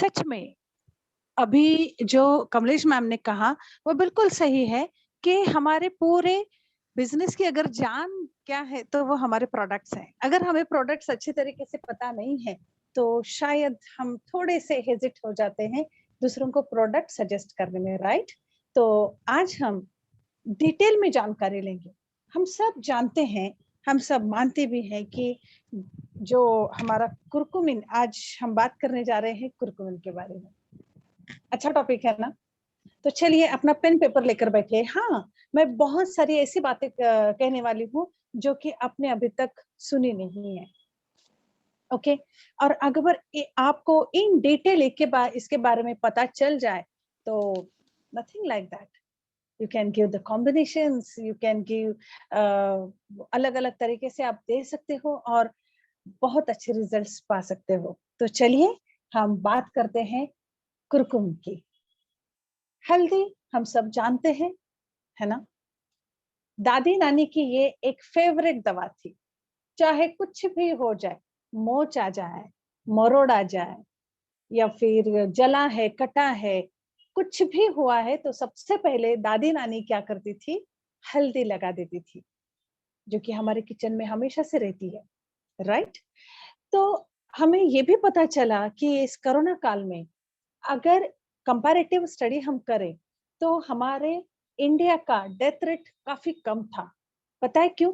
सच में अभी जो कमलेश मैम ने कहा वो बिल्कुल सही है कि हमारे पूरे बिजनेस की अगर जान क्या है तो वो हमारे प्रोडक्ट्स हैं। अगर हमें प्रोडक्ट्स अच्छे तरीके से पता नहीं है तो शायद हम थोड़े से हेजिट हो जाते हैं दूसरों को प्रोडक्ट सजेस्ट करने में, राइट? तो आज हम डिटेल में जानकारी लेंगे। हम सब जानते हैं, हम सब मानते भी हैं कि जो हमारा कुरकुमिन, आज हम बात करने जा रहे हैं कुरकुमिन के बारे में। अच्छा टॉपिक है ना? तो चलिए अपना पेन पेपर लेकर बैठिए। हाँ, मैं बहुत सारी ऐसी बातें कहने वाली हूँ जो कि आपने अभी तक सुनी नहीं है। ओके? और अगर आपको इन डिटेल इसके बारे में पता चल जाए तो nothing like that. You can give the combinations, you can give अलग-अलग तरीके से आप दे सकते हो और बहुत अच्छे रिजल्ट्स पा सकते हो। तो चलिए हम बात करते हैं कुरकुम की। हल्दी हम सब जानते हैं, है ना? दादी नानी की ये एक फेवरेट दवा थी। चाहे कुछ भी हो जाए, मोच आ जाए, मरोड़ आ जाए या फिर जला है, कटा है, कुछ भी हुआ है तो सबसे पहले दादी नानी क्या करती थी? हल्दी लगा देती थी, जो कि हमारे किचन में हमेशा से रहती है, राइट? तो हमें ये भी पता चला कि इस कोरोना काल में अगर कंपैरेटिव स्टडी हम करें तो हमारे इंडिया का डेथ रेट काफी कम था। पता है क्यों?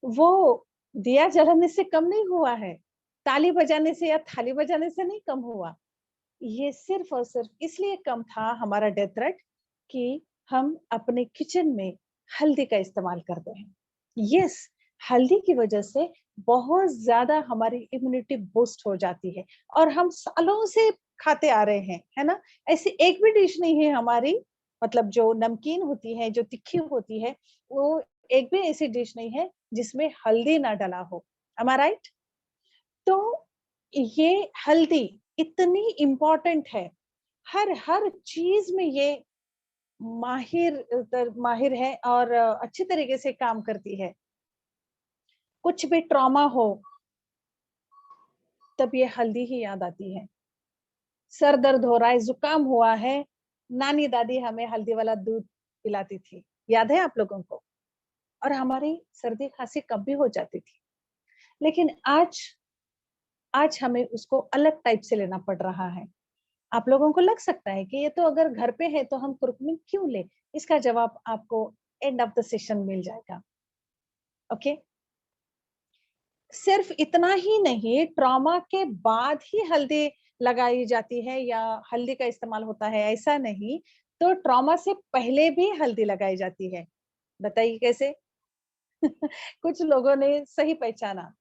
वो दिया जलाने से कम नहीं हुआ है, ताली बजाने से या थाली बजाने से नहीं कम हुआ। ये सिर्फ और सिर्फ इसलिए कम था हमारा डेथ रेट कि हम अपने किचन में हल्दी का इस्तेमाल करते हैं। यस, हल्दी की वजह से बहुत ज्यादा हमारी इम्यूनिटी बूस्ट हो जाती है और हम सालों से खाते आ रहे हैं, है ना? ऐसी एक भी डिश नहीं है हमारी, मतलब जो नमकीन होती है, जो तीखी होती है, वो एक भी ऐसी डिश नहीं है जिसमें हल्दी ना डला हो। एम आई राइट? तो ये हल्दी इतनी इम्पोर्टेंट है, हर हर चीज में ये माहिर है और अच्छी तरीके से काम करती है। कुछ भी ट्रॉमा हो तब ये हल्दी ही याद आती है। सर दर्द हो रहा है, जुकाम हुआ है, नानी दादी हमें हल्दी वाला दूध पिलाती थी, याद है आप लोगों को? और हमारी सर्दी खांसी कम भी हो जाती थी। लेकिन आज आज हमें उसको अलग टाइप से लेना पड़ रहा है। आप लोगों को लग सकता है कि ये तो अगर घर पे है तो हम कुरकुमिन क्यों ले? इसका जवाब आपको एंड ऑफ द सेशन मिल जाएगा। ओके? सिर्फ इतना ही नहीं, ट्रॉमा के बाद ही हल्दी लगाई जाती है या हल्दी का इस्तेमाल होता है, ऐसा नहीं। तो ट्रॉमा से पहले भी हल्दी लगाई जाती है। बताइए कैसे? कुछ लोगों ने सही पहचाना।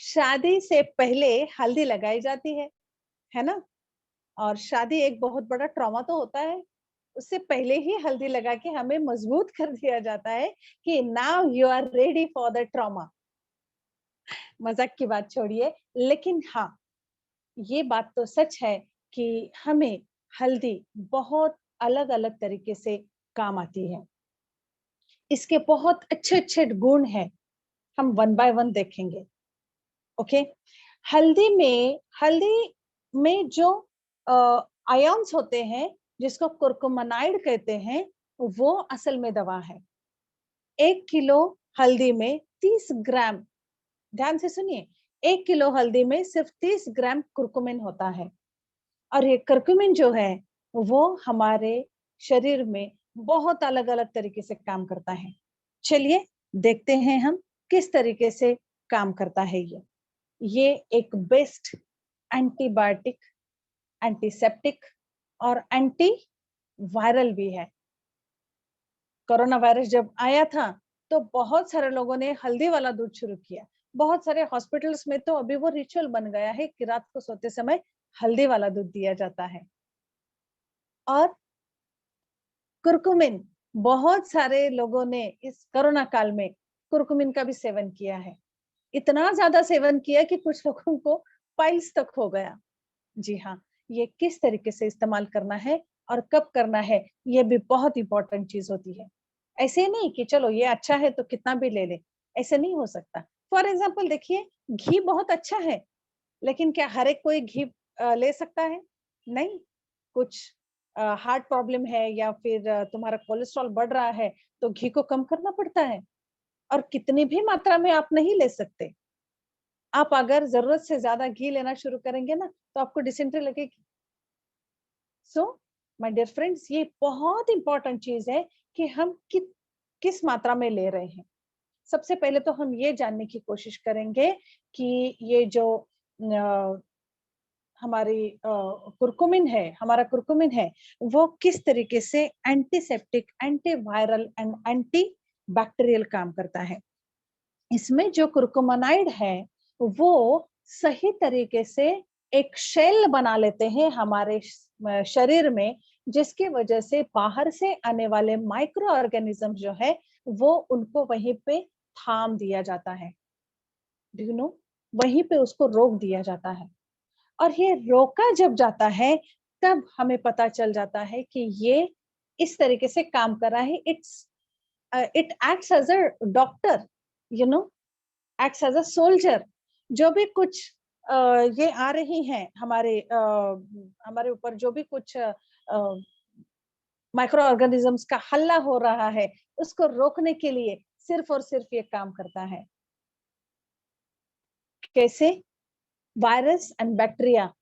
शादी से पहले हल्दी लगाई जाती है ना? और शादी एक बहुत बड़ा ट्रॉमा तो होता है। उससे पहले ही हल्दी लगा के हमें मजबूत कर दिया जाता है कि now you are ready for the trauma. मजाक की बात छोड़िए, लेकिन हाँ, ये बात तो सच है कि हमें हल्दी बहुत अलग-अलग तरीके से काम आती है। इसके बहुत अच्छे-अच्छे गुण हैं, हम वन बाय वन देखेंगे। ओके? हल्दी में जो आयोन्स होते हैं, जिसको कुरकुमानाइड कहते हैं, वो असल में दवा है। 1 किलो हल्दी में 30 ग्राम, ध्यान से सुनिए, 1 किलो हल्दी में सिर्फ 30 ग्राम कुरकुमिन होता है और ये कुरकुमिन जो है, वो हमारे शरीर में बहुत अलग-अलग तरीके से काम करता है। चलिए देखते हैं हम किस तरीके से काम करता है ये। ये एक बेस्ट एंटीबायोटिक, एंटीसेप्टिक और एंटी वायरल भी है। कोरोना वायरस जब आया था तो बहुत सारे लोगों ने हल्दी वाला दूध शुरू किया। बहुत सारे हॉस्पिटल्स में तो अभी वो रिचुअल बन गया है कि रात को सोते समय हल्दी वाला दूध दिया जाता है। और कुरकुमिन, बहुत सारे लोगों ने इस कोरोना काल में कुरकुमिन का भी सेवन किया है। इतना ज्यादा सेवन किया कि कुछ लोगों को पाइल्स तक हो गया। जी हाँ, ये किस तरीके से इस्तेमाल करना है और कब करना है, ये भी बहुत इम्पोर्टेंट चीज़ होती है। ऐसे नहीं कि चलो ये अच्छा है तो कितना भी ले लें, ऐसे नहीं हो सकता। फॉर एग्ज़ाम्पल देखिए, घी बहुत अच्छा है, लेकिन क्या हर एक कोई घी ले सकता है? नहीं, कुछ हार्ट प्रॉब्लम है या फिर तुम्हारा कोलेस्ट्रॉल बढ़ रहा है तो घी को कम करना पड़ता है, और कितनी भी मात्रा में आप नहीं ले सकते। आप अगर जरूरत से ज्यादा घी लेना शुरू करेंगे ना तो आपको डिसेंट्री लगेगी। सो माय डियर फ्रेंड्स, ये बहुत इंपॉर्टेंट चीज है कि हम किस मात्रा में ले रहे हैं। सबसे पहले तो हम ये जानने की कोशिश करेंगे कि ये जो हमारी कुरकुमिन है, हमारा कुरकुमिन है, वो किस तरीके से antiseptic, antiviral and anti bacterial काम करता है। इसमें जो कुरकुमानाइड है वो सही तरीके से एक शेल बना लेते हैं हमारे शरीर में, जिसकी वजह से बाहर से आने वाले माइक्रो ऑर्गेनिज्म जो है वो उनको वहीं पे थाम दिया जाता है। डू यू नो, वहीं पे उसको रोक दिया जाता है। और ये रोका जब जाता है तब हमें पता चल जाता है कि ये इस तरीके से काम कर रहा है। It acts as a doctor, you know, acts as a soldier. जो भी कुछ ये आ रही हैं हमारे ऊपर, जो भी कुछ माइक्रो ऑर्गेनिजम्स का हल्ला हो रहा है, उसको रोकने के लिए सिर्फ और सिर्फ ये काम करता है। कैसे? वायरस एंड बैक्टीरिया,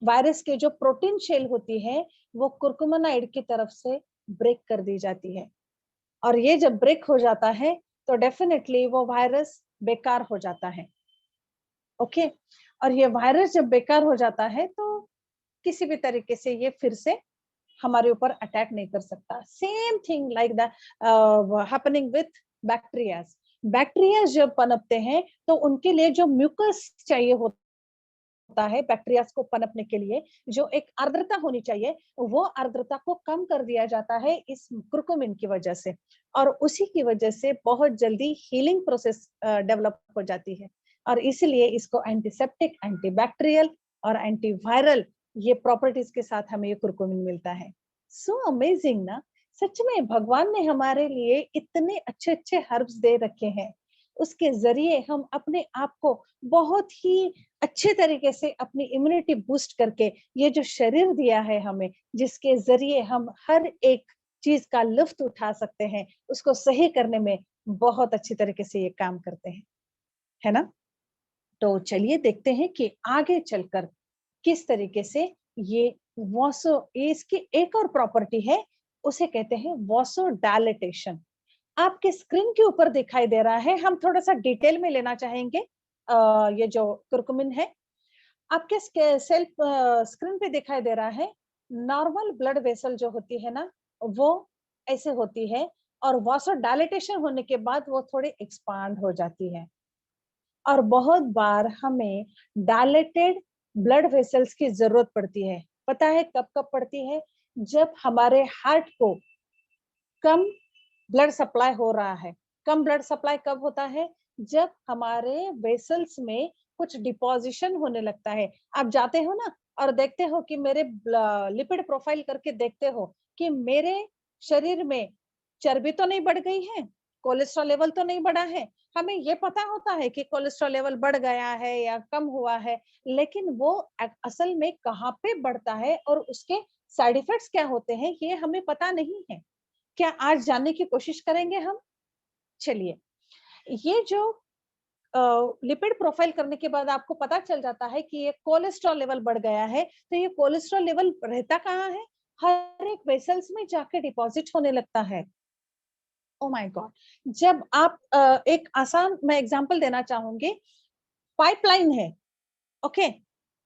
वायरस के जो प्रोटीन शेल होती है वो कुरकुमानाइड की तरफ से ब्रेक कर दी जाती है, और ये जब ब्रेक हो जाता है तो डेफिनेटली वो वायरस बेकार हो जाता है। ओके, और ये वायरस जब बेकार हो जाता है तो किसी भी तरीके से ये फिर से हमारे ऊपर अटैक नहीं कर सकता। Same thing like the happening with bacterias. Bacteria जब पनपते हैं तो उनके लिए जो म्यूकस चाहिए होता है बैक्टीरिया को पनपने के लिए, जो एक आर्द्रता होनी चाहिए, वो आर्द्रता को कम कर दिया जाता है इस कुरकुमिन की वजह से, और उसी की वजह से बहुत जल्दी हीलिंग प्रोसेस डेवलप हो जाती है। और इसीलिए इसको एंटीसेप्टिक, एंटीबैक्टीरियल और एंटीवायरल ये प्रॉपर्टीज के साथ हमें ये कुरकुमिन मिलता है। सो अमेजिंग ना। सच में भगवान ने हमारे लिए इतने अच्छे अच्छे हर्ब्स दे रखे हैं, उसके जरिए हम अपने आप को बहुत ही अच्छे तरीके से अपनी इम्यूनिटी बूस्ट करके, ये जो शरीर दिया है हमें, जिसके जरिए हम हर एक चीज का लुत्फ उठा सकते हैं, उसको सही करने में बहुत अच्छी तरीके से ये काम करते हैं, है ना। तो चलिए देखते हैं कि आगे चलकर किस तरीके से ये वॉसो, ये इसकी एक और प्रॉपर्टी है, उसे कहते हैं वॉसो डायलेटेशन। आपके स्क्रीन के ऊपर दिखाई दे रहा है, हम थोड़ा सा डिटेल में लेना चाहेंगे। ये जो कुरकुमिन है आपके सेल्फ स्क्रीन पे दिखाई दे रहा है। नॉर्मल ब्लड वेसल जो होती है ना, वो ऐसे होती है, और वासो डायलेटेशन होने के बाद वो थोड़ी एक्सपांड हो जाती है। और बहुत बार हमें डायलेटेड ब्लड वेसल्स की जरूरत पड़ती है। पता है कब कब पड़ती है? जब हमारे हार्ट को कम ब्लड सप्लाई हो रहा है। कम ब्लड सप्लाई कब होता है? जब हमारे वेसल्स में कुछ डिपोजिशन होने लगता है। आप जाते हो ना और देखते हो कि मेरे लिपिड प्रोफाइल करके देखते हो कि मेरे शरीर में चर्बी तो नहीं बढ़ गई है, कोलेस्ट्रॉल लेवल तो नहीं बढ़ा है। हमें ये पता होता है कि कोलेस्ट्रॉल लेवल बढ़ गया है या कम हुआ है, लेकिन वो असल में कहाँ पे बढ़ता है और उसके साइड इफेक्ट्स क्या होते हैं ये हमें पता नहीं है। क्या आज जानने की कोशिश करेंगे हम? चलिए, ये जो लिपिड प्रोफाइल करने के बाद आपको पता चल जाता है कि ये कोलेस्ट्रॉल लेवल बढ़ गया है, तो ये कोलेस्ट्रॉल लेवल रहता कहाँ है? हर एक वेसल्स में जाके डिपॉजिट होने लगता है। Oh my God. जब आप एक आसान मैं एग्जांपल देना चाहूंगी। पाइपलाइन है, ओके,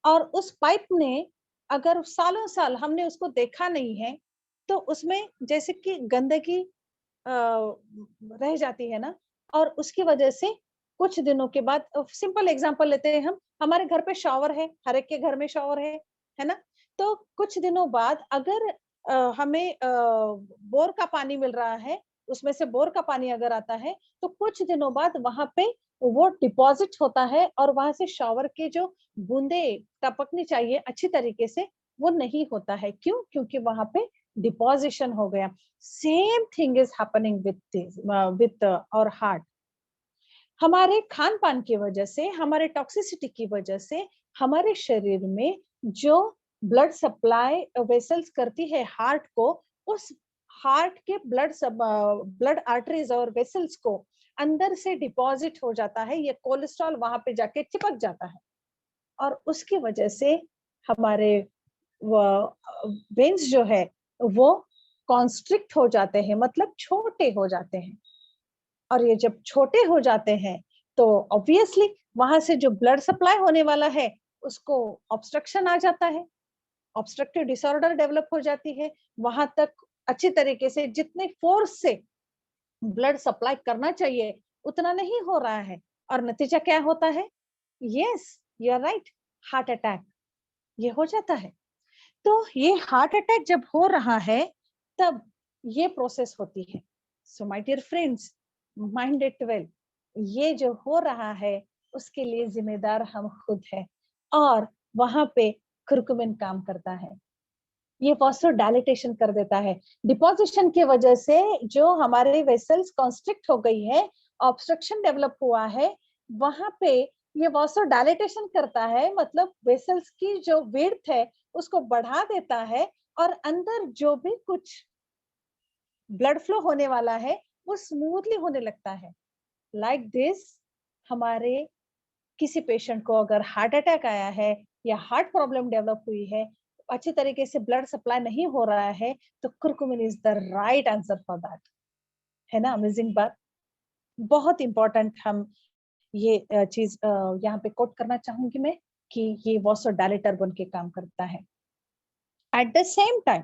और उस पाइप ने अगर सालों साल हमने उसको देखा नहीं है तो उसमें जैसे कि गंदगी रह जाती है ना, और उसकी वजह से कुछ दिनों के बाद, सिंपल एग्जांपल लेते हैं हम, हमारे घर पे शॉवर है, हर एक के घर में शॉवर है ना। तो कुछ दिनों बाद अगर हमें बोर का पानी मिल रहा है, उसमें से बोर का पानी अगर आता है तो कुछ दिनों बाद वहां पे वो डिपॉजिट होता है, और वहां से शॉवर के जो बूंदे टपकनी चाहिए अच्छी तरीके से वो नहीं होता है। क्यों? क्योंकि वहां पे डिपॉजिशन हो गया। Same thing is happening with और हार्ट। हमारे खान पान की वजह से, हमारे टॉक्सिसिटी की वजह से हमारे शरीर में जो ब्लड सप्लाई वेसल्स करती है हार्ट को, उस हार्ट के ब्लड आर्टरीज और वेसल्स को अंदर से डिपॉजिट हो जाता है, ये कोलेस्ट्रॉल वहां पे जाके चिपक जाता है और उसकी वजह से हमारे वेन्स जो है वो कॉन्स्ट्रिक्ट हो जाते हैं, मतलब छोटे हो जाते हैं। और ये जब छोटे हो जाते हैं तो ऑब्वियसली वहां से जो ब्लड सप्लाई होने वाला है उसको ऑब्स्ट्रक्शन आ जाता है, ऑब्स्ट्रक्टिव डिसऑर्डर डेवलप हो जाती है। वहां तक अच्छी तरीके से जितने फोर्स से ब्लड सप्लाई करना चाहिए उतना नहीं हो रहा है और नतीजा क्या होता है? Yes, you are right, heart attack ये हो जाता है। तो ये हार्ट अटैक जब हो रहा है तब ये प्रोसेस होती है। So my dear friends, mind it well, ये जो हो रहा है उसके लिए जिम्मेदार हम खुद हैं और वहां पे कुर्कुमिन काम करता है। ये वासोडाइलेटेशन कर देता है। डिपोजिशन की वजह से जो हमारे वेसल्स कॉन्स्ट्रिक्ट हो गई है, ऑब्स्ट्रक्शन डेवलप हुआ है, वहां पे ये वासोडाइलेटेशन करता है, मतलब वेसल्स की जो विड्थ है उसको बढ़ा देता है और अंदर जो भी कुछ ब्लड फ्लो होने वाला है वो स्मूथली होने लगता है। लाइक दिस, हमारे किसी पेशेंट को अगर हार्ट अटैक आया है या हार्ट प्रॉब्लम डेवलप हुई है, अच्छी तरीके से ब्लड सप्लाई नहीं हो रहा है, तो curcumin is the right answer for that. है ना अमेजिंग बात? बहुत इंपॉर्टेंट हम ये चीज यहाँ पे कोट करना चाहूंगी मैं कि ये वासोडाइलेटर बन के काम करता है। एट द सेम टाइम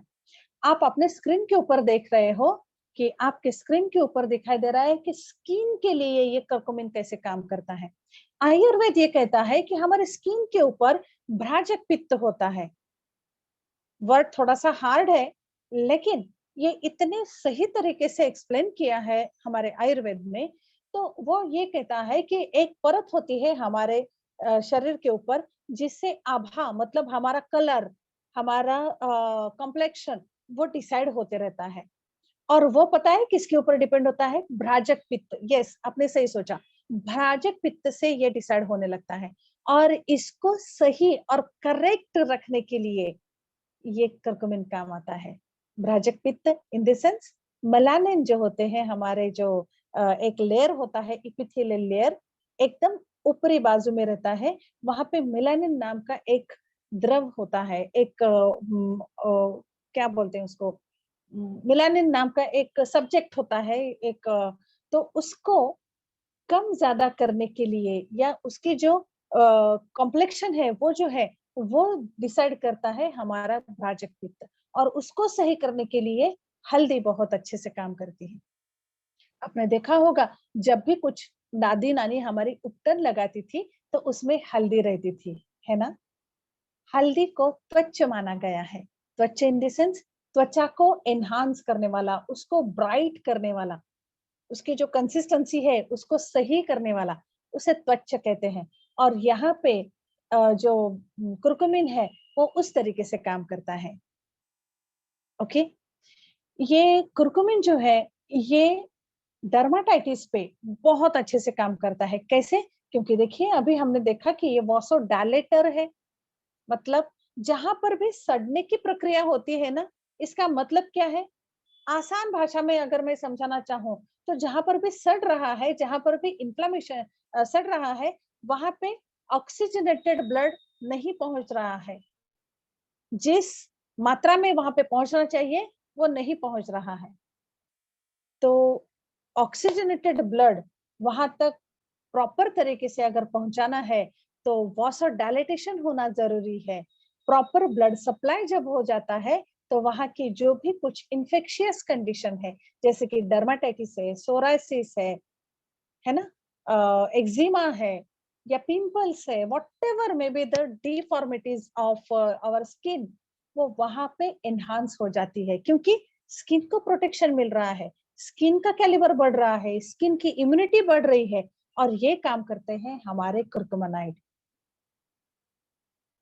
आप अपने स्क्रीन के ऊपर देख रहे हो कि आपके स्क्रीन के ऊपर दिखाई दे रहा है कि स्किन के लिए ये कर्कुमिन कैसे काम करता है। आयुर्वेद ये कहता है कि हमारे स्किन के ऊपर भ्राजक पित्त होता है। वर्ड थोड़ा सा हार्ड है लेकिन ये इतने सही तरीके से एक्सप्लेन किया है हमारे आयुर्वेद में। तो वो ये कहता है कि एक परत होती है हमारे शरीर के ऊपर जिससे आभा, मतलब हमारा कलर, हमारा कॉम्प्लेक्शन वो डिसाइड होते रहता है। और वो पता है किसके ऊपर डिपेंड होता है? भ्राजक पित्त। यस, आपने सही सोचा, भ्राजक पित्त से ये डिसाइड होने लगता है। और इसको सही और करेक्ट रखने के लिए ये करकुमिन काम आता है। भ्राजक पित्त इन द सेंस मेलानिन जो होते हैं हमारे, जो एक लेयर होता है इपिथेलियल लेयर, एकदम ऊपरी बाजू में रहता है। वहां पे मेलानिन नाम का एक द्रव होता है, एक क्या बोलते हैं उसको, मेलानिन नाम का एक सब्जेक्ट होता है एक, तो उसको कम ज्यादा करने के लिए या उसकी जो कॉम्प्लेक्शन है वो जो है वो डिसाइड करता है हमारा भ्राजक पित्त। और उसको सही करने के लिए हल्दी बहुत अच्छे से काम करती है। आपने देखा होगा जब भी कुछ दादी नानी हमारी उपटन लगाती थी तो उसमें हल्दी रहती थी, है ना? हल्दी को त्वचा माना गया है। त्वचा इन द सेंस त्वचा को एनहांस करने वाला, उसको ब्राइट करने वाला, उसकी जो कंसिस्टेंसी है उसको सही करने वाला, उसे त्वचा कहते हैं। और यहाँ पे जो कुर्कुमिन है वो उस तरीके से काम करता है। ओके, ये कुर्कुमिन जो है ये डर्माटाइटिस पे बहुत अच्छे से काम करता है। कैसे? क्योंकि देखिए अभी हमने देखा कि ये वासोडाइलेटर है, मतलब जहां पर भी सड़ने की प्रक्रिया होती है ना, इसका मतलब क्या है? आसान भाषा में अगर मैं समझाना चाहूँ तो जहां पर भी सड़ रहा है, जहां पर भी इन्फ्लेमेशन सड़ रहा है, वहां पे ऑक्सीजनेटेड ब्लड नहीं पहुंच रहा है। जिस मात्रा में वहां पे पहुंचना चाहिए वो नहीं पहुंच रहा है। तो ऑक्सीजनेटेड ब्लड वहां तक प्रॉपर तरीके से अगर पहुंचाना है तो वासोडाइलेटेशन होना जरूरी है। प्रॉपर ब्लड सप्लाई जब हो जाता है तो वहां की जो भी कुछ इन्फेक्शियस कंडीशन है, जैसे कि डर्माटाइटिस है, सोराइसिस है ना, एक्जिमा है या पिंपल्स है, whatever may be the deformities of our skin, वो वहां पे एनहांस हो जाती है क्योंकि स्किन को प्रोटेक्शन मिल रहा है, स्किन का कैलिबर बढ़ रहा है, स्किन की इम्यूनिटी बढ़ रही है। और ये काम करते हैं हमारे कुर्कुमानाइड।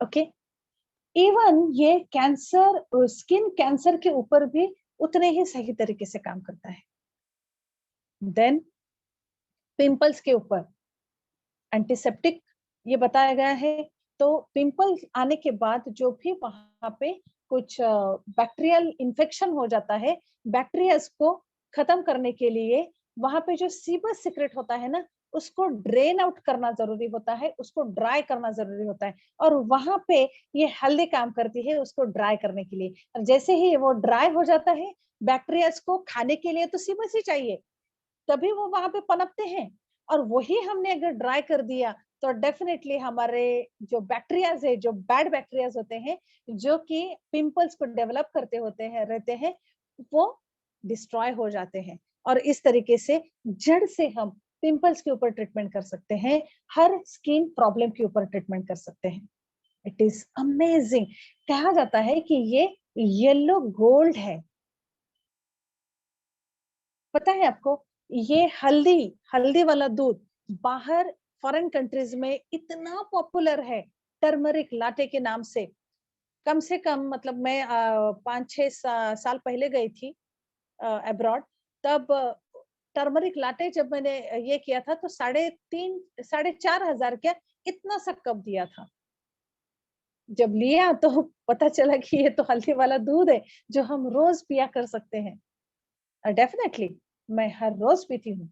ओके, इवन ये कैंसर, स्किन कैंसर के ऊपर भी उतने ही सही तरीके से काम करता है। देन पिंपल्स के ऊपर एंटीसेप्टिक ये बताया गया है, तो पिंपल आने के बाद जो भी वहां पे कुछ बैक्टीरियल इन्फेक्शन हो जाता है, बैक्टीरियाज को खत्म करने के लिए वहां पे जो सीबस सीक्रेट होता है ना, उसको ड्रेन आउट करना जरूरी होता है, उसको ड्राई करना जरूरी होता है। और वहां पे ये हल्दी काम करती है उसको ड्राई करने के लिए। और जैसे ही वो ड्राई हो जाता है, बैक्टीरियाज को खाने के लिए तो सीबस ही चाहिए, तभी वो वहां पे पनपते हैं। और वही हमने अगर ड्राई कर दिया तो डेफिनेटली हमारे जो बैक्टीरियाज है, जो बैड बैक्टीरियाज होते हैं, जो कि पिंपल्स को डेवलप करते होते हैं रहते हैं, वो डिस्ट्रॉय हो जाते हैं। और इस तरीके से जड़ से हम पिंपल्स के ऊपर ट्रीटमेंट कर सकते हैं, हर स्किन प्रॉब्लम के ऊपर ट्रीटमेंट कर सकते हैं। It is amazing. कहा जाता है कि ये येलो गोल्ड है। पता है आपको, ये हल्दी हल्दी वाला दूध बाहर फॉरेन कंट्रीज में इतना पॉपुलर है, टर्मरिक लाटे के नाम से कम मतलब मैं 5-6 साल पहले गई थी अब्रॉड। तब टर्मरिक लाटे जब मैंने ये किया था तो 3.5 4,500 क्या इतना सा कप दिया था। जब लिया तो पता चला कि ये तो हल्दी वाला दूध है जो हम रोज पिया कर सकते हैं। डेफिनेटली मैं हर रोज पीती हूँ।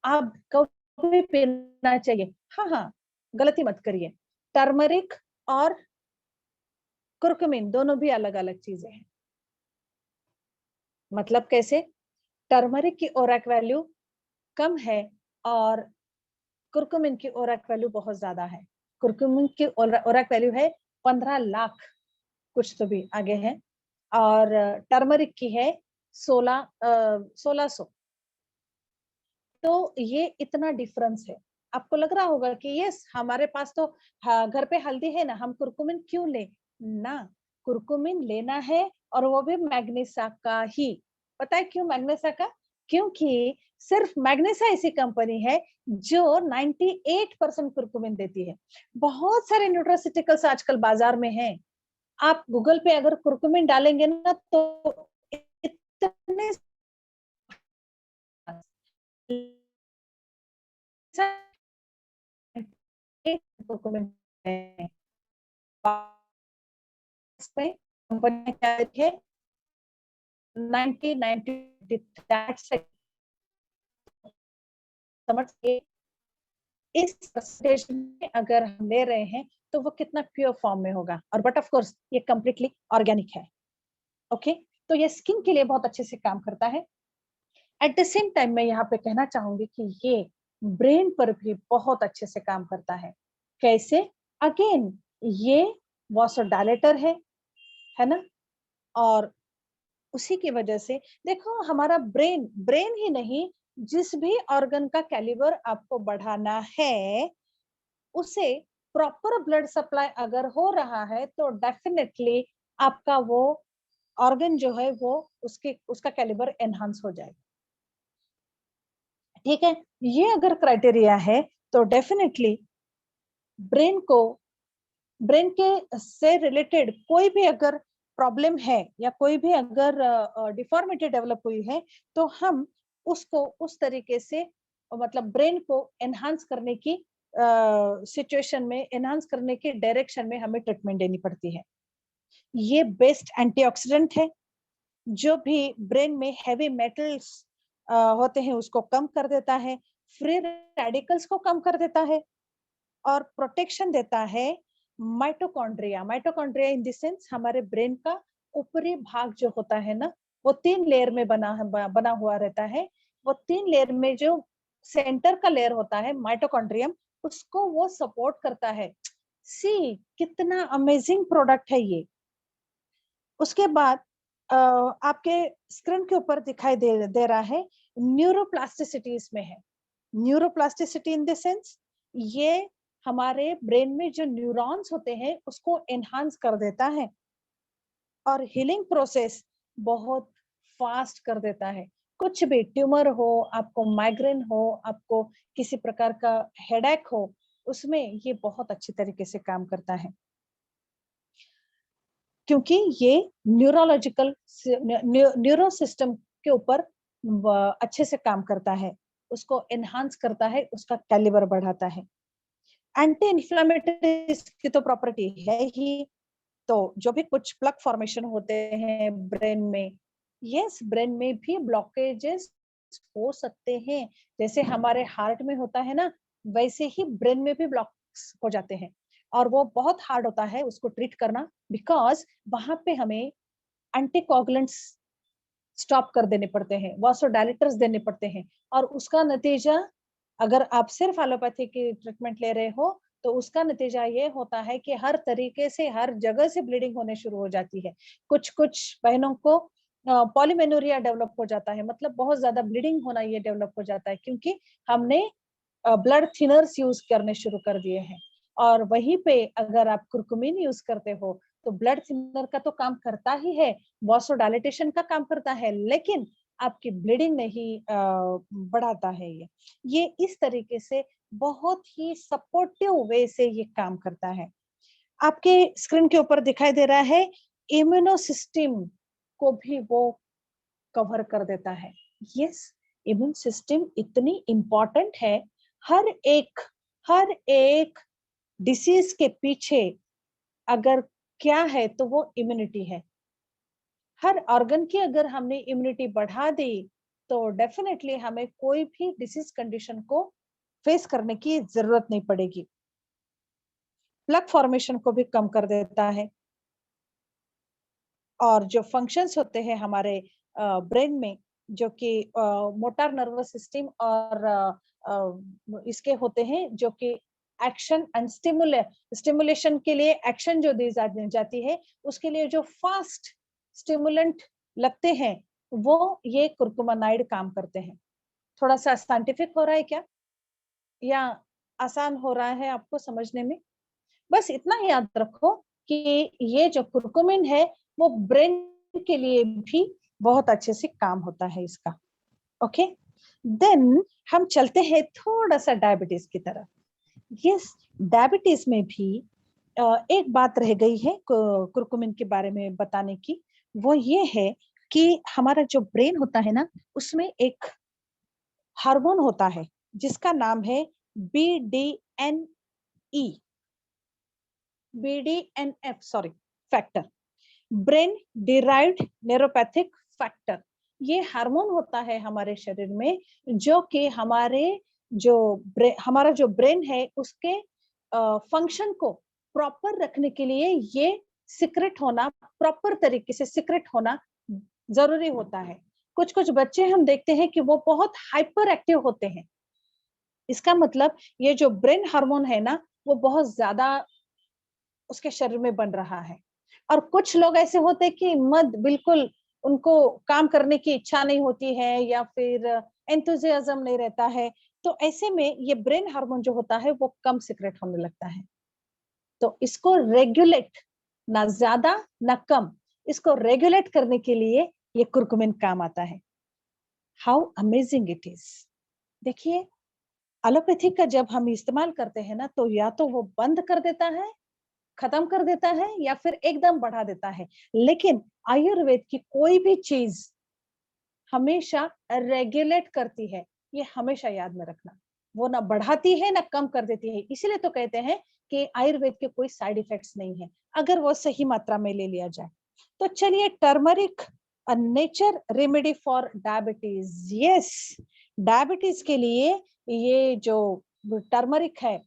आप कभी पीना चाहिए। हाँ हाँ, गलती मत करिए। टर्मरिक और कुरकुमिन दोनों भी अलग अलग चीजें हैं। मतलब कैसे? टर्मरिक की ओरैक वैल्यू कम है और कुरकुमिन की ओरैक वैल्यू बहुत ज्यादा है। कुरकुमिन की ओरैक वैल्यू है 15 लाख, कुछ तो भी आगे है। और टर्मरिक की है 1600। तो ये इतना डिफरेंस है। आपको लग रहा होगा कि यस हमारे पास तो घर पे हल्दी है ना, हम कुरकुमिन क्यों ले? ना, कुरकुमिन लेना है, और वो भी मैग्नीसा का ही। पता है क्यों मैग्नीसा का? क्योंकि सिर्फ मैग्नीसा ऐसी कंपनी है जो 98% कुरकुमिन देती है। बहुत सारे न्यूट्रास्यूटिकल्स आजकल बाजार में हैं। आप गूगल पे अगर कुरकुमिन डालेंगे ना तो इतने कुरकुमिन है। इसमें कंपनी ने क्या लिखे? 90 समझ के इस परसेंटेज में अगर हम ले रहे हैं तो वो कितना प्योर फॉर्म में होगा। और बट ऑफ कोर्स ये कंप्लीटली ऑर्गेनिक है। ओके, तो ये स्किन के लिए बहुत अच्छे से काम करता है। एट द सेम टाइम मैं यहाँ पे कहना चाहूंगी कि ये ब्रेन पर भी बहुत अच्छे से काम करता है। कैसे? अगेन ये वासोडायलेटर है ना। और उसी की वजह से देखो हमारा ब्रेन ब्रेन ही नहीं, जिस भी ऑर्गन का कैलिबर आपको बढ़ाना है, उसे प्रॉपर ब्लड सप्लाई अगर हो रहा है तो डेफिनेटली आपका वो ऑर्गन जो है वो उसके उसका कैलिबर एनहांस हो जाएगा। ठीक है, ये अगर क्राइटेरिया है तो डेफिनेटली ब्रेन को ब्रेन के से रिलेटेड कोई भी अगर प्रॉब्लम है या कोई भी अगर डिफॉर्मिटी डेवलप हुई है तो हम उसको उस तरीके से मतलब ब्रेन को एनहांस करने की सिचुएशन में, एनहांस करने की डायरेक्शन में हमें ट्रीटमेंट देनी पड़ती है। ये बेस्ट एंटीऑक्सीडेंट है, जो भी ब्रेन में हैवी मेटल्स होते हैं उसको कम कर देता है, फ्री रेडिकल्स को कम कर देता है, और प्रोटेक्शन देता है mitochondria. Mitochondria in the sense हमारे ब्रेन का ऊपरी भाग जो होता है ना, वो 3 लेयर में बना हुआ रहता है। वो 3 लेयर में जो सेंटर का लेयर होता है माइटोकॉन्ड्रियम, उसको वो सपोर्ट करता है। सी कितना अमेजिंग प्रोडक्ट है ये। उसके बाद आपके स्क्रीन के ऊपर दिखाई दे रहा है न्यूरोप्लास्टिसिटी इसमें है। न्यूरोप्लास्टिसिटी इन द सेंस ये हमारे ब्रेन में जो न्यूरॉन्स होते हैं उसको एनहांस कर देता है, और हीलिंग प्रोसेस बहुत फास्ट कर देता है। कुछ भी ट्यूमर हो, आपको माइग्रेन हो, आपको किसी प्रकार का हेडेक हो, उसमें ये बहुत अच्छी तरीके से काम करता है, क्योंकि ये न्यूरोलॉजिकल न्यूरो सिस्टम के ऊपर अच्छे से काम करता है, उसको एनहांस करता है, उसका कैलिबर बढ़ाता है। एंटी इन्फ्लेमेटरी की तो प्रॉपर्टी है ही। तो जो भी कुछ प्लग फॉर्मेशन होते हैं ब्रेन में, यस ब्रेन में भी ब्लॉकेजेस हो सकते हैं। जैसे हमारे हार्ट में होता है ना, वैसे ही ब्रेन में भी ब्लॉक्स हो जाते हैं। और वो बहुत हार्ड होता है उसको ट्रीट करना, बिकॉज वहां पे हमें एंटीकोगुलेंट्स स्टॉप कर देने पड़ते हैं, वासोडाइलेटर्स देने पड़ते हैं। और उसका नतीजा, अगर आप सिर्फ एलोपैथी की ट्रीटमेंट ले रहे हो, तो उसका नतीजा ये होता है कि हर तरीके से हर जगह से ब्लीडिंग होने शुरू हो जाती है। कुछ कुछ बहनों को पॉलीमेनोरिया डेवलप हो जाता है, मतलब बहुत ज्यादा ब्लीडिंग होना ये डेवलप हो जाता है, क्योंकि हमने ब्लड थिनर्स यूज करने शुरू कर दिए हैं। और वहीं पे अगर आप कुर्कुमिन यूज करते हो, तो ब्लड थिनर का तो काम करता ही है, वासोडाइलेटेशन का काम करता है, लेकिन आपकी ब्लीडिंग नहीं बढ़ाता है। ये इस तरीके से बहुत ही सपोर्टिव वे से ये काम करता है। आपके स्क्रीन के ऊपर दिखाई दे रहा है, इम्यूनो सिस्टम को भी वो कवर कर देता है। यस, इम्यून सिस्टम इतनी इंपॉर्टेंट है। हर एक डिसीज के पीछे अगर क्या है तो वो इम्यूनिटी है। हर ऑर्गन की अगर हमने इम्यूनिटी बढ़ा दी, तो डेफिनेटली हमें कोई भी डिसीज कंडीशन को फेस करने की जरूरत नहीं पड़ेगी। प्लग फॉर्मेशन को भी कम कर देता है। और जो फंक्शंस होते हैं हमारे ब्रेन में, जो कि मोटर नर्वस सिस्टम और इसके होते हैं, जो कि एक्शन एंड स्टिमुलेशन के लिए एक्शन जो दी जाती है, उसके लिए जो फास्ट स्टिमुलेंट लगते हैं, वो ये कुर्कुमानाइड काम करते हैं। थोड़ा सा साइंटिफिक हो रहा है क्या, या आसान हो रहा है आपको समझने में? बस इतना याद रखो कि ये जो कुर्कुमिन है, वो ब्रेन के लिए भी बहुत अच्छे से काम होता है इसका। ओके, देन हम चलते हैं थोड़ा सा डायबिटीज की तरफ। यस, डायबिटीज में भी एक बात रह गई है कुर्कुमिन के बारे में बताने की। वो ये है कि हमारा जो ब्रेन होता है ना, उसमें एक हार्मोन होता है जिसका नाम है BDNE, BDNF sorry, factor, brain derived neuropathic factor. ये हार्मोन होता है हमारे शरीर में, जो कि हमारा जो ब्रेन है उसके फंक्शन को प्रॉपर रखने के लिए ये सिक्रेट होना, प्रॉपर तरीके से सिक्रेट होना जरूरी होता है। कुछ कुछ बच्चे हम देखते हैं कि वो बहुत हाइपर एक्टिव होते हैं। इसका मतलब ये जो ब्रेन हार्मोन है ना, वो बहुत ज्यादा उसके शरीर में बन रहा है। और कुछ लोग ऐसे होते हैं कि मत बिल्कुल, उनको काम करने की इच्छा नहीं होती है, या फिर एंथुजियाज्म नहीं रहता है। तो ऐसे में ये ब्रेन हार्मोन जो होता है वो कम सीक्रेट होने लगता है। तो इसको रेगुलेट, ना ज्यादा ना कम, इसको रेगुलेट करने के लिए ये कुर्कुमिन काम आता है। How amazing it is. देखिए, एलोपैथी का जब हम इस्तेमाल करते हैं ना, तो या तो वो बंद कर देता है, खत्म कर देता है, या फिर एकदम बढ़ा देता है। लेकिन आयुर्वेद की कोई भी चीज हमेशा रेगुलेट करती है, ये हमेशा याद में रखना। वो ना बढ़ाती है ना कम कर देती है। इसीलिए तो कहते हैं कि आयुर्वेद के कोई साइड इफेक्ट्स नहीं है, अगर वो सही मात्रा में ले लिया जाए। तो चलिए, turmeric, nature remedy for diabetes. Yes, diabetes के लिए ये जो टर्मरिक है,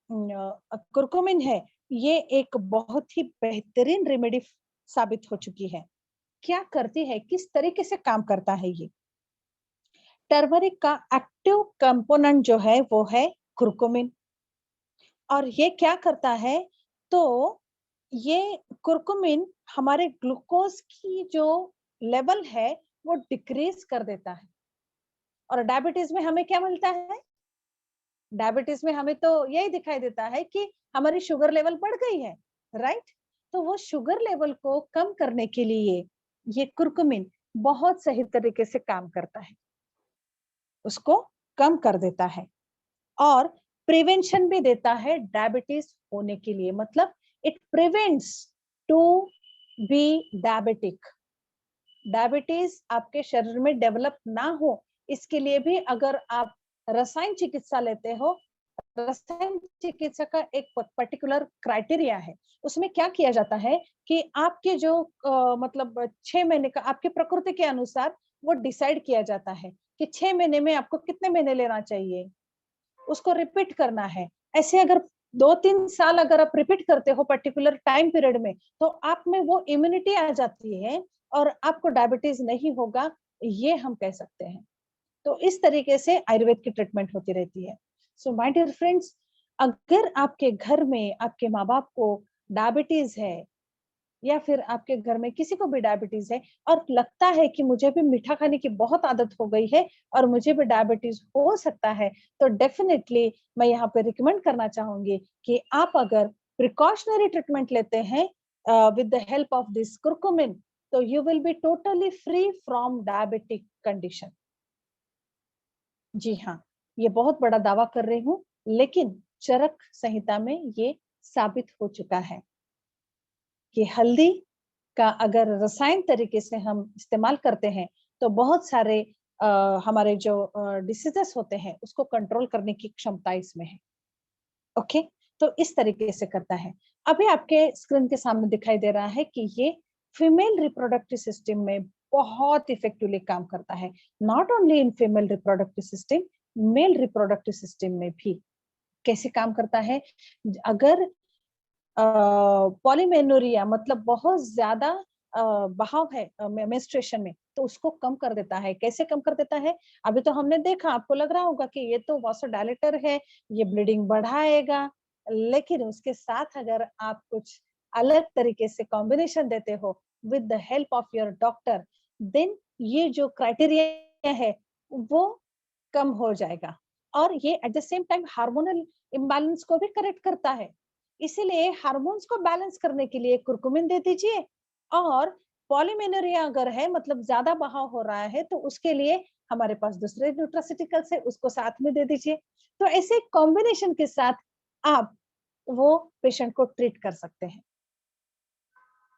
कुरकुमिन है, ये एक बहुत ही बेहतरीन रेमेडी साबित हो चुकी है। क्या करती है, किस तरीके से काम करता है ये? टर्मरिक का एक्टिव कंपोनेंट जो है वो है कुरकुमिन। और ये क्या करता है, तो ये कुरकुमिन हमारे ग्लूकोज की जो लेवल है वो डिक्रीज कर देता है। और डायबिटीज में हमें क्या मिलता है? डायबिटीज में हमें तो यही दिखाई देता है कि हमारी शुगर लेवल बढ़ गई है, राइट? तो वो शुगर लेवल को कम करने के लिए ये कुरकुमिन बहुत सही तरीके से काम करता है, उसको कम कर देता है। और प्रिवेंशन भी देता है डायबिटीज होने के लिए, मतलब it prevents to be diabetic. Diabetes आपके शरीर में डेवलप ना हो, इसके लिए भी अगर आप रसायन चिकित्सा लेते हो, रसायन चिकित्सा का एक पर्टिकुलर क्राइटेरिया है। उसमें क्या किया जाता है कि आपके जो मतलब 6 महीने का आपकी प्रकृति के अनुसार वो डिसाइड किया जाता है कि 6 महीने में आपको कितने महीने लेना चाहिए, उसको रिपीट करना है। ऐसे अगर 2-3 साल अगर आप रिपीट करते हो पर्टिकुलर टाइम पीरियड में, तो आप में वो इम्यूनिटी आ जाती है और आपको डायबिटीज नहीं होगा, ये हम कह सकते हैं। तो इस तरीके से आयुर्वेद की ट्रीटमेंट होती रहती है। सो माय डियर फ्रेंड्स, अगर आपके घर में आपके माँ-बाप को डायबिटीज है या फिर आपके घर में किसी को भी डायबिटीज है और लगता है कि मुझे भी मीठा खाने की बहुत आदत हो गई है और मुझे भी डायबिटीज हो सकता है, तो डेफिनेटली मैं यहाँ पे रिकमेंड करना चाहूंगी कि आप अगर प्रिकॉशनरी ट्रीटमेंट लेते हैं with the help of this curcumin, तो you will be totally free from diabetic condition. जी हाँ, ये बहुत बड़ा दावा कर रही हूँ, लेकिन चरक संहिता में ये साबित हो चुका है कि हल्दी का अगर रसायन तरीके से हम इस्तेमाल करते हैं, तो बहुत सारे हमारे जो डिसीजेस होते हैं, उसको कंट्रोल करने की क्षमता इसमें है। ओके, तो इस तरीके से करता है। अभी आपके स्क्रीन के सामने दिखाई दे रहा है कि ये फीमेल रिप्रोडक्टिव सिस्टम में बहुत इफेक्टिवली काम करता है। Not only in female reproductive system, male reproductive system में भी कैसे काम करता है। अगर पॉलीमेनोरिया मतलब बहुत ज्यादा बहाव है मेंस्ट्रुएशन में, तो उसको कम कर देता है। कैसे कम कर देता है? अभी तो हमने देखा, आपको लग रहा होगा कि ये तो वासोडायलेटर है, ये ब्लीडिंग बढ़ाएगा, लेकिन उसके साथ अगर आप कुछ अलग तरीके से कॉम्बिनेशन देते हो with the help of your doctor, then ये जो क्राइटेरिया है वो कम हो जाएगा। और ये at the same time hormonal imbalance को भी करेक्ट करता है। इसीलिए हार्मोन्स को बैलेंस करने के लिए कुरकुमिन दे दीजिए, और पॉलीमेनोरिया अगर है मतलब ज्यादा बहाव हो रहा है, तो उसके लिए हमारे पास दूसरे न्यूट्रास्यूटिकल्स है, उसको साथ में दे दीजिए। तो ऐसे कॉम्बिनेशन के साथ आप वो पेशेंट को ट्रीट कर सकते हैं।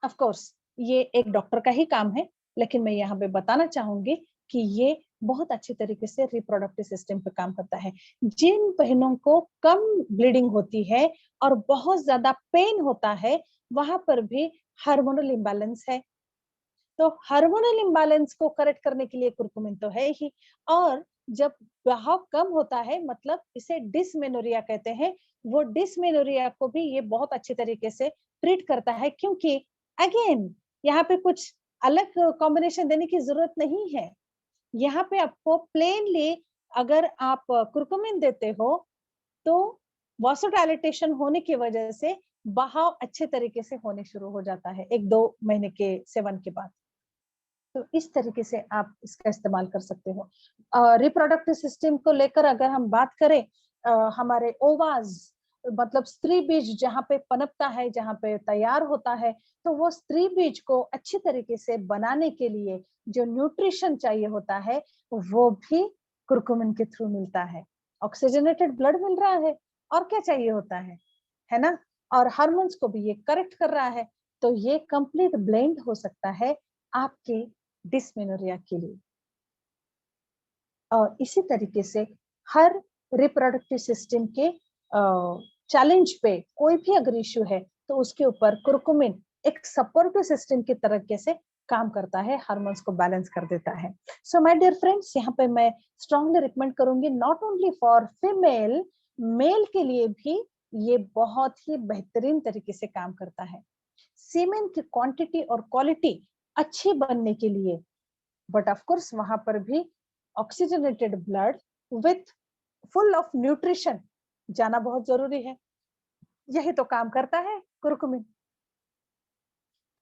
ऑफ कोर्स ये एक डॉक्टर का ही काम है, लेकिन मैं यहाँ पे बताना चाहूंगी कि ये बहुत अच्छी तरीके से रिप्रोडक्टिव सिस्टम पे काम करता है। जिन बहनों को कम ब्लीडिंग होती है और बहुत ज्यादा पेन होता है, वहां पर भी हार्मोनल इम्बैलेंस है, तो हार्मोनल इम्बैलेंस को करेक्ट करने के लिए कुरकुमिन तो है ही। और जब बहाव कम होता है, मतलब इसे डिसमेनोरिया कहते हैं, वो डिसमेनोरिया को भी ये बहुत अच्छे तरीके से ट्रीट करता है, क्योंकि अगेन यहाँ पे कुछ अलग कॉम्बिनेशन देने की जरूरत नहीं है। यहाँ पे आपको प्लेनली अगर आप कुरकुमिन देते हो, तो वासोडाइलेटेशन होने की वजह से बहाव अच्छे तरीके से होने शुरू हो जाता है 1-2 महीने के सेवन के बाद। तो इस तरीके से आप इसका इस्तेमाल कर सकते हो। रिप्रोडक्टिव सिस्टम को लेकर अगर हम बात करें, हमारे ओवाज मतलब स्त्री बीज जहाँ पे पनपता है, जहाँ पे तैयार होता है, तो वो स्त्री बीज को अच्छी तरीके से बनाने के लिए जो न्यूट्रिशन चाहिए होता है, वो भी कुरकुमिन के थ्रू मिलता है। ऑक्सीजनेटेड ब्लड मिल रहा है, और क्या चाहिए होता है ना? और हार्मोन्स को भी ये करेक्ट कर रहा है, तो ये कंप्लीट ब्लेंड हो सकता है आपके डिस्मेनोरिया के लिए। और इसी तरीके से हर रिप्रोडक्टिव सिस्टम के चैलेंज पे कोई भी अगर इश्यू है, तो उसके ऊपर कुरकुमिन एक सपोर्टिव सिस्टम की तरह से काम करता है, हार्मोन्स को बैलेंस कर देता है। सो माय डियर फ्रेंड्स, यहाँ पे मैं स्ट्रांगली रिकमेंड करूंगी, not only for female, male के लिए भी ये बहुत ही बेहतरीन तरीके से काम करता है। सीमेन की क्वांटिटी और क्वालिटी अच्छी बनने के लिए, बट ऑफ कोर्स वहां पर भी oxygenated blood with full of nutrition जाना बहुत जरूरी है। यही तो काम करता है कुरकुमिन।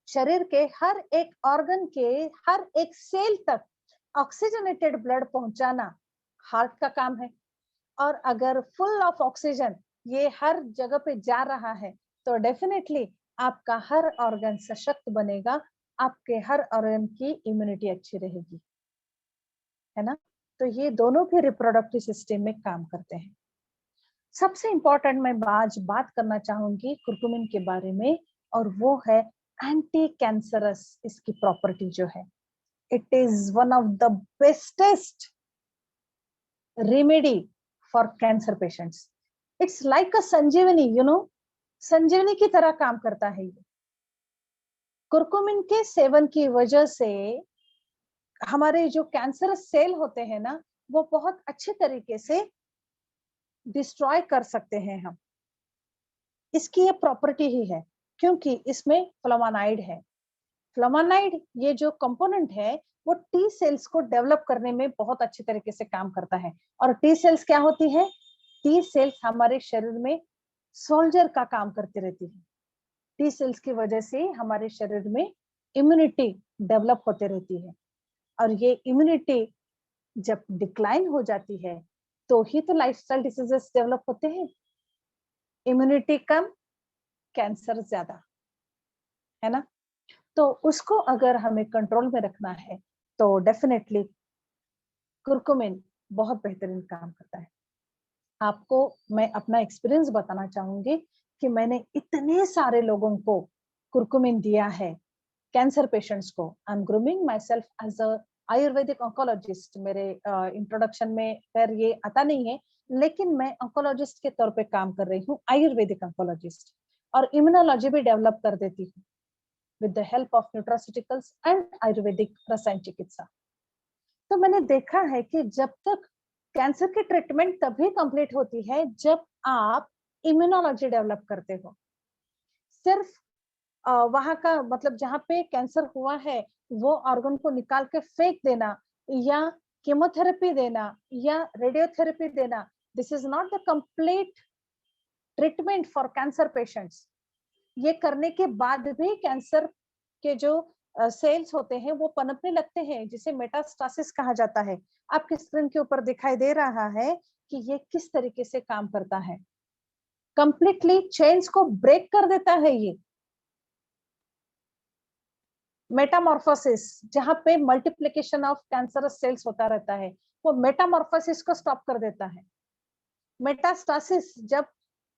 शरीर के हर एक ऑर्गन के हर एक सेल तक ऑक्सीजनेटेड ब्लड पहुंचाना हार्ट का काम है। और अगर फुल ऑफ ऑक्सीजन ये हर जगह पे जा रहा है, तो डेफिनेटली आपका हर ऑर्गन सशक्त बनेगा, आपके हर ऑर्गन की इम्यूनिटी अच्छी रहेगी, है ना? तो ये दोनों भी रिप्रोडक्टिव सिस्टम में काम करते हैं। सबसे इंपॉर्टेंट मैं आज बात करना चाहूंगी कुरकुमिन के बारे में, और वो है एंटी कैंसरस इसकी प्रॉपर्टी जो है। It is one of the bestest remedy for cancer patients. It's like a Sanjeevani, Sanjeevani की तरह काम करता है ये। कुरकुमिन के सेवन की वजह से हमारे जो कैंसरस सेल होते हैं ना, वो बहुत अच्छे तरीके से डिस्ट्रॉय कर सकते हैं हम। इसकी ये प्रॉपर्टी ही है, क्योंकि इसमें फ्लावोनाइड है। फ्लावोनाइड ये जो कंपोनेंट है, वो टी सेल्स को डेवलप करने में बहुत अच्छे तरीके से काम करता है। और टी सेल्स क्या होती है? टी सेल्स हमारे शरीर में सोल्जर का काम करती रहती है। टी सेल्स की वजह से हमारे शरीर में इम्यूनिटी डेवलप होते रहती है, और ये इम्यूनिटी जब डिक्लाइन हो जाती है, तो ही तो लाइफस्टाइल डिसीजेस डेवलप होते हैं। इम्यूनिटी कम, कैंसर ज्यादा, है ना? तो उसको अगर हमें कंट्रोल में रखना है, तो डेफिनेटली कुरकुमिन बहुत बेहतरीन काम करता है। आपको मैं अपना एक्सपीरियंस बताना चाहूंगी कि मैंने इतने सारे लोगों को कुरकुमिन दिया है, कैंसर पेशेंट्स को। I am grooming myself as a Ayurvedic oncologist. मेरे इंट्रोडक्शन में खैर ये आता नहीं है, लेकिन मैं ऑन्कोलॉजिस्ट के तौर पे काम कर रही हूँ, आयुर्वेदिक ऑन्कोलॉजिस्ट, और इम्यूनोलॉजी भी डेवलप कर देती हूँ with the help of nutraceuticals and Ayurvedic रसायन चिकित्सा। तो मैंने देखा है कि जब तक कैंसर की ट्रीटमेंट तभी कंप्लीट होती है जब आप इम्यूनोलॉजी डेवलप करते हो। सिर्फ वहां का मतलब जहां पे कैंसर हुआ है वो ऑर्गन को निकाल के फेंक देना, या कीमोथेरेपी देना, या रेडियोथेरेपी देना, this is not the complete treatment for cancer patients. ये करने के बाद भी कैंसर के जो सेल्स होते हैं वो पनपने लगते हैं, जिसे मेटास्टासिस कहा जाता है। आपकी स्क्रीन के ऊपर दिखाई दे रहा है कि ये किस तरीके से काम करता है। कंप्लीटली चेन्स को ब्रेक कर देता है ये। मेटामॉर्फोसिस, जहां पे मल्टीप्लिकेशन ऑफ कैंसरस सेल्स होता रहता है, वो मेटामॉर्फोसिस को स्टॉप कर देता है। मेटास्टासिस, जब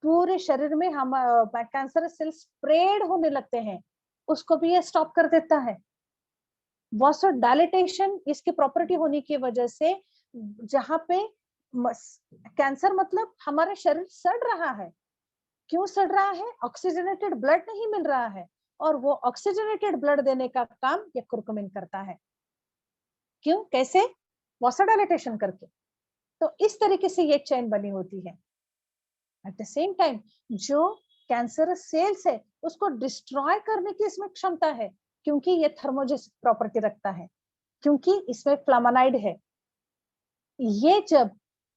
पूरे शरीर में हम कैंसरस सेल्स स्प्रेड होने लगते हैं, उसको भी ये स्टॉप कर देता है। वासो डायलिटेशन इसकी प्रॉपर्टी होने की वजह से, जहां पे कैंसर मतलब हमारा शरीर सड़ रहा है। क्यों सड़ रहा है? ऑक्सीजनेटेड ब्लड नहीं मिल रहा है, और वो ऑक्सीजनेटेड ब्लड देने का काम ये कुरकुमिन करता है। क्यों? कैसे? वासोडाइलेटेशन करके। तो इस तरीके से ये चेन बनी होती है। एट द सेम टाइम जो कैंसर सेल्स है उसको डिस्ट्रॉय करने की इसमें क्षमता है, क्योंकि ये थर्मोजेनिक प्रॉपर्टी रखता है, क्योंकि इसमें फ्लावोनाइड है। ये जब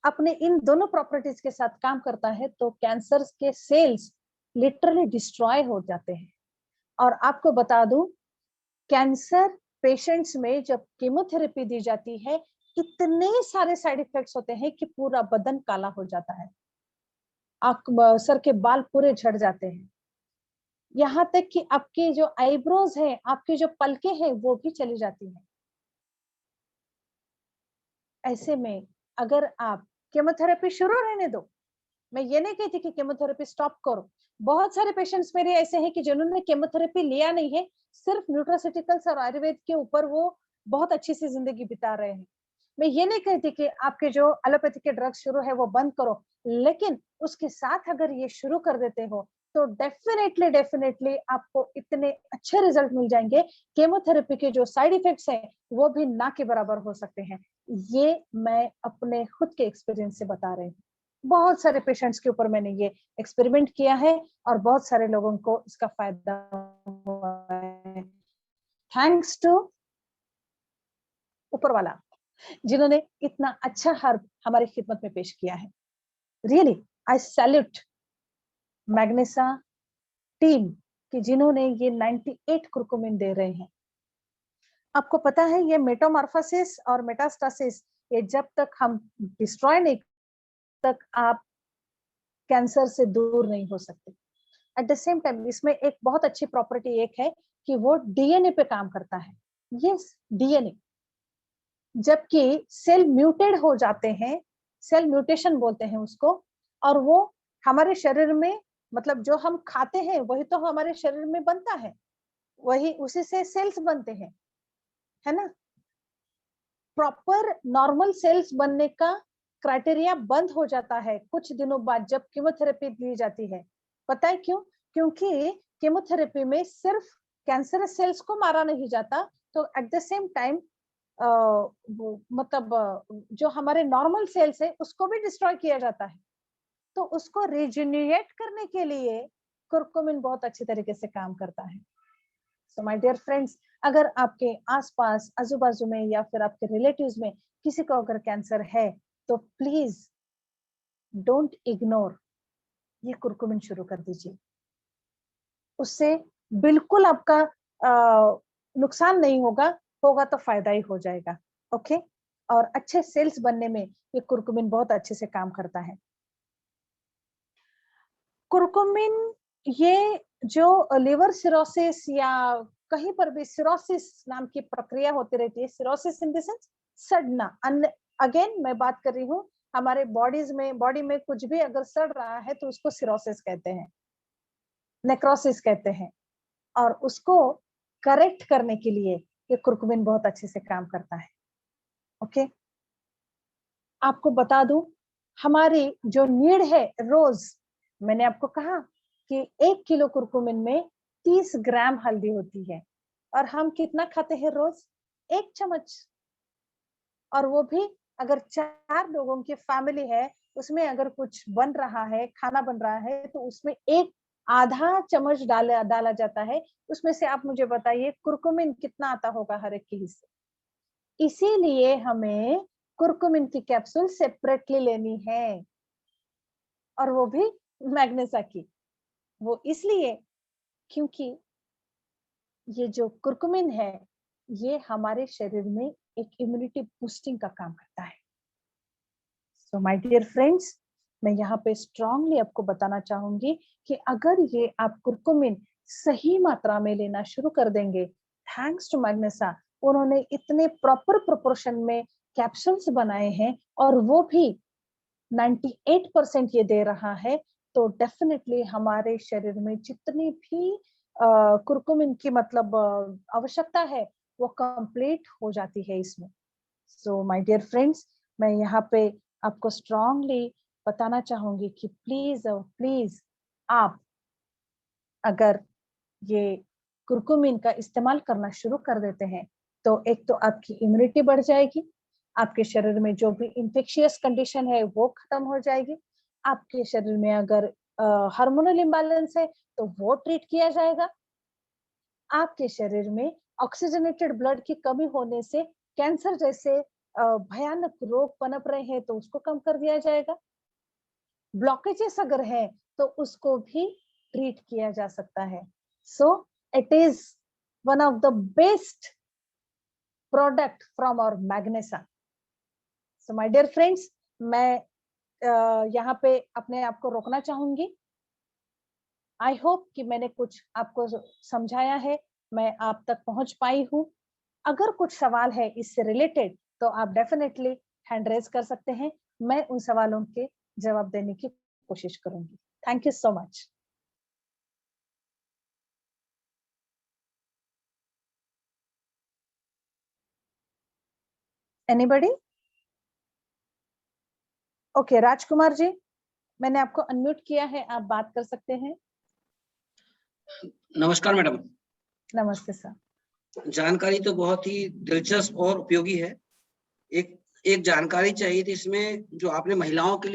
अपने इन दोनों प्रॉपर्टीज के साथ काम करता है तो कैंसर के सेल्स लिटरली डिस्ट्रॉय हो जाते हैं। और आपको बता दूं, कैंसर पेशेंट्स में जब कीमोथेरेपी दी जाती है, इतने सारे साइड इफेक्ट्स होते हैं कि पूरा बदन काला हो जाता है, सर के बाल पूरे झड़ जाते हैं, यहाँ तक कि आपके जो आईब्रोज है, आपकी जो पलके हैं वो भी चली जाती हैं। ऐसे में अगर आप कीमोथेरेपी शुरू रहने दो, मैं ये नहीं कहती कि कीमोथेरेपी स्टॉप करो। बहुत सारे पेशेंट्स मेरे ऐसे हैं कि जिन्होंने कीमोथेरेपी लिया नहीं है, सिर्फ न्यूट्रास्यूटिकल्स और आयुर्वेद के ऊपर वो बहुत अच्छी सी जिंदगी बिता रहे हैं। मैं ये नहीं कहती कि आपके जो एलोपैथी के ड्रग्स शुरू है वो बंद करो, लेकिन उसके साथ अगर ये शुरू कर देते हो तो डेफिनेटली डेफिनेटली आपको इतने अच्छे रिजल्ट मिल जाएंगे। केमोथेरेपी के जो साइड इफेक्ट्स हैं वो भी ना के बराबर हो सकते हैं। ये मैं अपने खुद के एक्सपीरियंस से बता रही हूँ। बहुत सारे पेशेंट्स के ऊपर मैंने ये एक्सपेरिमेंट किया है और बहुत सारे लोगों को इसका फायदा हुआ है, थैंक्स टू ऊपर वाला, जिन्होंने इतना अच्छा हर्ब हमारी खिदमत में पेश किया है। रियली आई सैल्यूट मैग्नेसा टीम कि जिन्होंने ये 98 कुरकुमिन दे रहे हैं। आपको पता है ये मेटामॉर्फोसिस और मेटास्टासिस, ये जब तक हम डिस्ट्रॉय नहीं तक आप कैंसर से दूर नहीं हो सकते। एट द सेम टाइम इसमें एक बहुत अच्छी प्रॉपर्टी एक है कि वो डीएनए पे काम करता है। यस, डीएनए, जबकि सेल म्यूटेड हो जाते हैं, सेल म्यूटेशन बोलते हैं उसको, और वो हमारे शरीर में मतलब जो हम खाते हैं वही तो हमारे शरीर में बनता है, वही उसी से सेल्स बनते हैं, है ना? प्रॉपर नॉर्मल सेल्स बनने का क्राइटेरिया बंद हो जाता है कुछ दिनों बाद जब कीमोथेरेपी दी जाती है। पता है क्यों? क्योंकि कीमोथेरेपी में सिर्फ कैंसरस सेल्स को मारा नहीं जाता, तो एट द सेम टाइम मतलब जो हमारे नॉर्मल सेल्स है उसको भी डिस्ट्रॉय किया जाता है। तो उसको रिजेन्युएट करने के लिए कुरकुमिन बहुत अच्छी तरीके से काम करता है। सो माय डियर फ्रेंड्स, अगर आपके आसपास आजू-बाजू में या फिर आपके रिलेटिव्स में किसी को अगर कैंसर है, तो प्लीज डोंट इग्नोर, ये कुरकुमिन शुरू कर दीजिए। उससे बिल्कुल आपका नुकसान नहीं होगा, होगा तो फायदा ही हो जाएगा। ओके? और अच्छे सेल्स बनने में ये कुरकुमिन बहुत अच्छे से काम करता है। कुरकुमिन ये जो लिवर सिरोसिस या कहीं पर भी सिरोसिस नाम की प्रक्रिया होती रहती है, सिरोसिस इन द सेंस सड़ना। अगेन मैं बात कर रही हूँ, हमारे बॉडी में कुछ भी अगर सड़ रहा है तो उसको सिरोसिस कहते हैं, नेक्रोसिस कहते हैं। और उसको करेक्ट करने के लिए ये कुरकुमिन बहुत अच्छे से काम करता है। ओके? आपको बता दूं, हमारी जो नीड है रोज, मैंने आपको कहा कि 1 किलो कुरकुमिन में 30 ग्राम हल्दी होती है, और हम कितना खाते हैं रोज? 1 चम्मच। और वो भी अगर 4 लोगों की फैमिली है, उसमें अगर कुछ बन रहा है, खाना बन रहा है, तो उसमें एक आधा चम्मच डाला जाता है। उसमें से आप मुझे बताइए कुरकुमिन कितना आता होगा हर एक के हिस्से? इसीलिए हमें कुरकुमिन की कैप्सूल सेपरेटली लेनी है, और वो भी मैग्नेसा की। वो इसलिए क्योंकि ये जो कुरकुमिन है, ये हमारे शरीर में एक इम्यूनिटी बूस्टिंग का काम करता है। सो माय डियर फ्रेंड्स, मैं यहाँ पे स्ट्रांगली आपको बताना चाहूंगी कि अगर ये आप कुरकुमिन सही मात्रा में लेना शुरू कर देंगे, थैंक्स टू मैग्नेसा, उन्होंने इतने प्रॉपर प्रोपोर्शन में कैप्सूल्स बनाए हैं, और वो भी 98% ये दे रहा है, तो डेफिनेटली हमारे शरीर में जितनी भी कुरकुमिन की मतलब आवश्यकता है, वो कंप्लीट हो जाती है इसमें। सो माय डियर फ्रेंड्स, मैं यहाँ पे आपको स्ट्रांगली बताना चाहूंगी कि प्लीज और प्लीज आप अगर ये कुरकुमिन का इस्तेमाल करना शुरू कर देते हैं, तो एक तो आपकी इम्यूनिटी बढ़ जाएगी, आपके शरीर में जो भी इंफेक्शियस कंडीशन है वो खत्म हो जाएगी, आपके शरीर में अगर हार्मोनल इम्बैलेंस है तो वो ट्रीट किया जाएगा, आपके शरीर में ऑक्सीजनेटेड ब्लड की कमी होने से कैंसर जैसे भयानक रोग पनप रहे हैं तो उसको कम कर दिया जाएगा, ब्लॉकेजेस अगर है तो उसको भी ट्रीट किया जा सकता है। So it is one of the best product from our Magnessa. So my dear friends, मैं यहाँ पे अपने आप को रोकना चाहूंगी। आई होप कि मैंने कुछ आपको समझाया है, मैं आप तक पहुंच पाई हूँ। अगर कुछ सवाल है इससे रिलेटेड, तो आप डेफिनेटली हैंड रेज कर सकते हैं, मैं उन सवालों के जवाब देने की कोशिश करूंगी। Thank you so much. Anybody? Okay, Rajkumar ji, मैंने आपको अनम्यूट किया है, आप बात कर सकते हैं। नमस्कार मैडम। नमस्ते सर। जानकारी तो बहुत ही दिलचस्प और उपयोगी है। एक जानकारी चाहिए थी इसमें, जो आपने महिलाओं के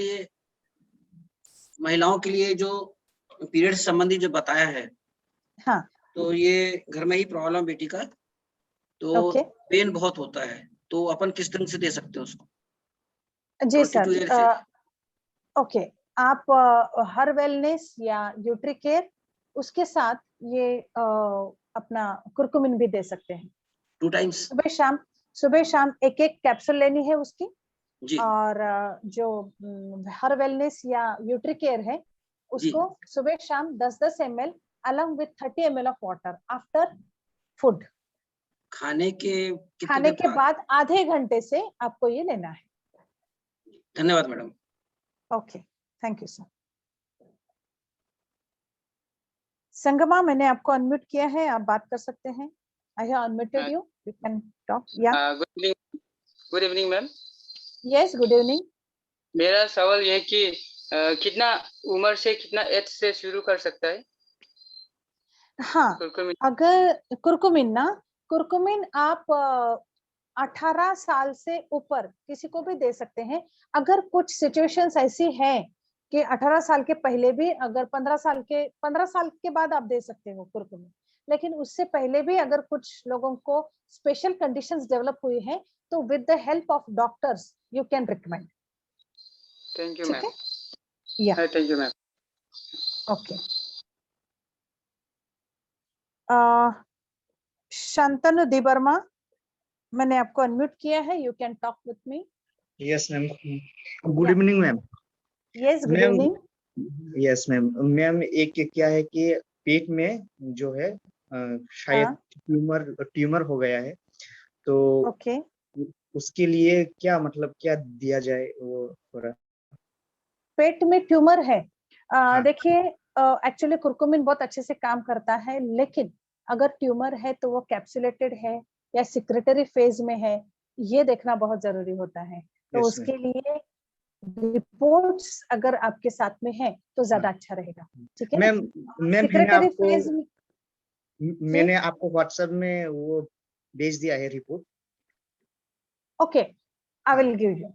लिए जो पीरियड संबंधी जो बताया है। हाँ। तो ये घर में ही प्रॉब्लम बेटी का, तो पेन बहुत होता है, तो अपन किस ढंग से दे सकते हैं उसको? जी सर, ओके, आप हर वेलनेस या यूट्रिकेयर उसके साथ ये अपना कुरकुमिन भी दे सकते हैं 2 टाइम्स सुबह शाम एक एक कैप्सूल लेनी है उसकी जी। और जो हर वेलनेस या यूट्रिकेयर है उसको सुबह शाम 10-10 ml along with 30 ml of water after food, खाने के बाद आधे घंटे से आपको ये लेना है। धन्यवाद madam. Okay, thank you sir. Sangma, मैंने आपको अनम्यूट किया है, आप बात कर सकते हैं। I have unmuted you. You can talk. Yeah. Good evening, ma'am. Yes, good evening. मेरा सवाल ये है कि कितना उम्र से, कितना एज से शुरू कर सकता है हाँ, कुरकुमिन? अगर कुरकुमिन आप 18 साल से ऊपर किसी को भी दे सकते हैं। अगर कुछ सिचुएशंस ऐसी हैं कि 18 साल के पहले भी, अगर 15 साल के बाद आप दे सकते हो कुरकुमिन, लेकिन उससे पहले भी अगर कुछ लोगों को स्पेशल कंडीशंस डेवलप हुई हैं, तो with the help of doctors you can recommend. Thank you ठीक मैम। है, या thank you ma'am. Okay. Shantanu Debbarma, मैंने आपको अनम्यूट किया है, you can talk with me. Yes ma'am, good evening ma'am. Yes, good ma'am, evening. Yes ma'am. Ma'am एक क्या है कि पेट में जो है शायद हाँ, ट्यूमर हो गया है, तो ओके। उसके लिए क्या मतलब क्या दिया जाए वो थोड़ा। पेट में ट्यूमर है, हाँ। देखिए एक्चुअली कुरकुमिन बहुत अच्छे से काम करता है, लेकिन अगर ट्यूमर है तो वो कैप्सुलेटेड है या सिक्रेटरी फेज में है, ये देखना बहुत जरूरी होता है। तो यस मैम। उसके लिए रिपोर्ट्स अगर आपके साथ में है तो ज्यादा हाँ अच्छा रहेगा। ठीक है ना? मैम। मैम सिक्रेटरी फेज में जी, मैंने आपको व्हाट्सएप में वो भेज दिया है रिपोर्ट। ओके, आई हाँ विल गिव यू।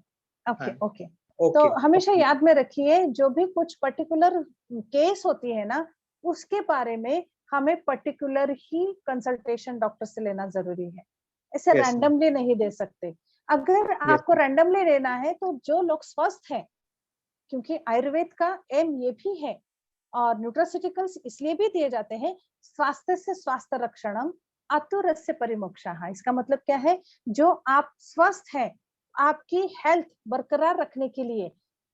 ओके हाँ। ओके। तो ओके हमेशा ओके। याद में रखिए, जो भी कुछ पर्टिकुलर केस होती है ना, उसके बारे में हमें पर्टिकुलर ही कंसल्टेशन डॉक्टर से लेना जरूरी है। ऐसे यस मैम। रैंडमली नहीं दे सकते। अगर यस आपको रैंडमली लेना है तो जो लोग स्वस्थ हैं, क्योंकि आयुर्वेद का एम ये भी है, और न्यूट्रास्यूटिकल्स इसलिए भी दिए जाते हैं, स्वास्थ्य से स्वास्थ्य रक्षणम आतुरस्य परिमोक्षः। इसका मतलब क्या है? जो आप स्वस्थ हैं, आपकी हेल्थ बरकरार रखने के लिए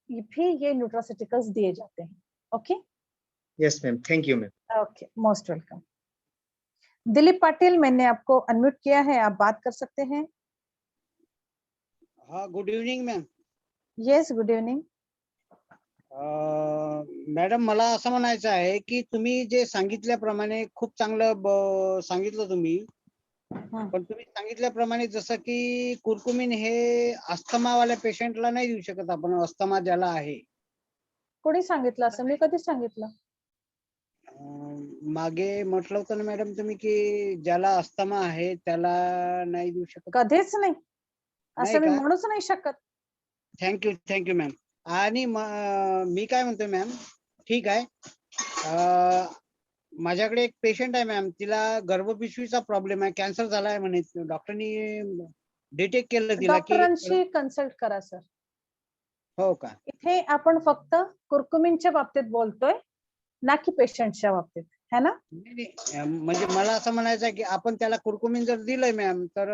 भी ये न्यूट्रास्यूटिकल्स दिए जाते हैं। Okay yes ma'am, thank you ma'am. Okay, most welcome. Dilip Patil, मैंने आपको अनम्यूट किया है, आप बात कर सकते हैं। हाँ, good evening ma'am. Yes, good evening. Madam, मला असं म्हणायचं आहे की तुम्ही जे सांगितल्याप्रमाणे खूप चांगलं सांगितलं तुम्ही, पण तुम्ही सांगितल्याप्रमाणे जसं की कुरकुमिन हे अस्थमावाल्या पेशंटला नाही देऊ शकत आपण, अस्थमा ज्याला आहे। कोणी सांगितलं असं? मी कधी सांगितलं? मागे म्हटलं होतं ना मॅडम तुम्ही की ज्याला अस्थमा आहे त्याला नाही देऊ शकत? कधीच नाही, नाही असं मी का? म्हणूच नाही शकत. Thank you ma'am. आणि मी काय म्हणतोय मॅम, ठीक आहे, माझ्याकडे एक पेशंट आहे मॅम, तिला गर्भपिशवीचा प्रॉब्लेम आहे, कॅन्सर झालाय म्हणे, डॉक्टरनी डिटेक्ट केलं तिला की। डॉक्टरांशी कन्सल्ट करा सर। हो का? इथे आपण फक्त कुरकुमिनच्या बाबतीत बोलतोय, ना की पेशंटच्या बाबतीत, है ना? म्हणजे मला असं म्हणायचं आहे की आपण त्याला कुरकुमिन जर दिलंय मॅम तर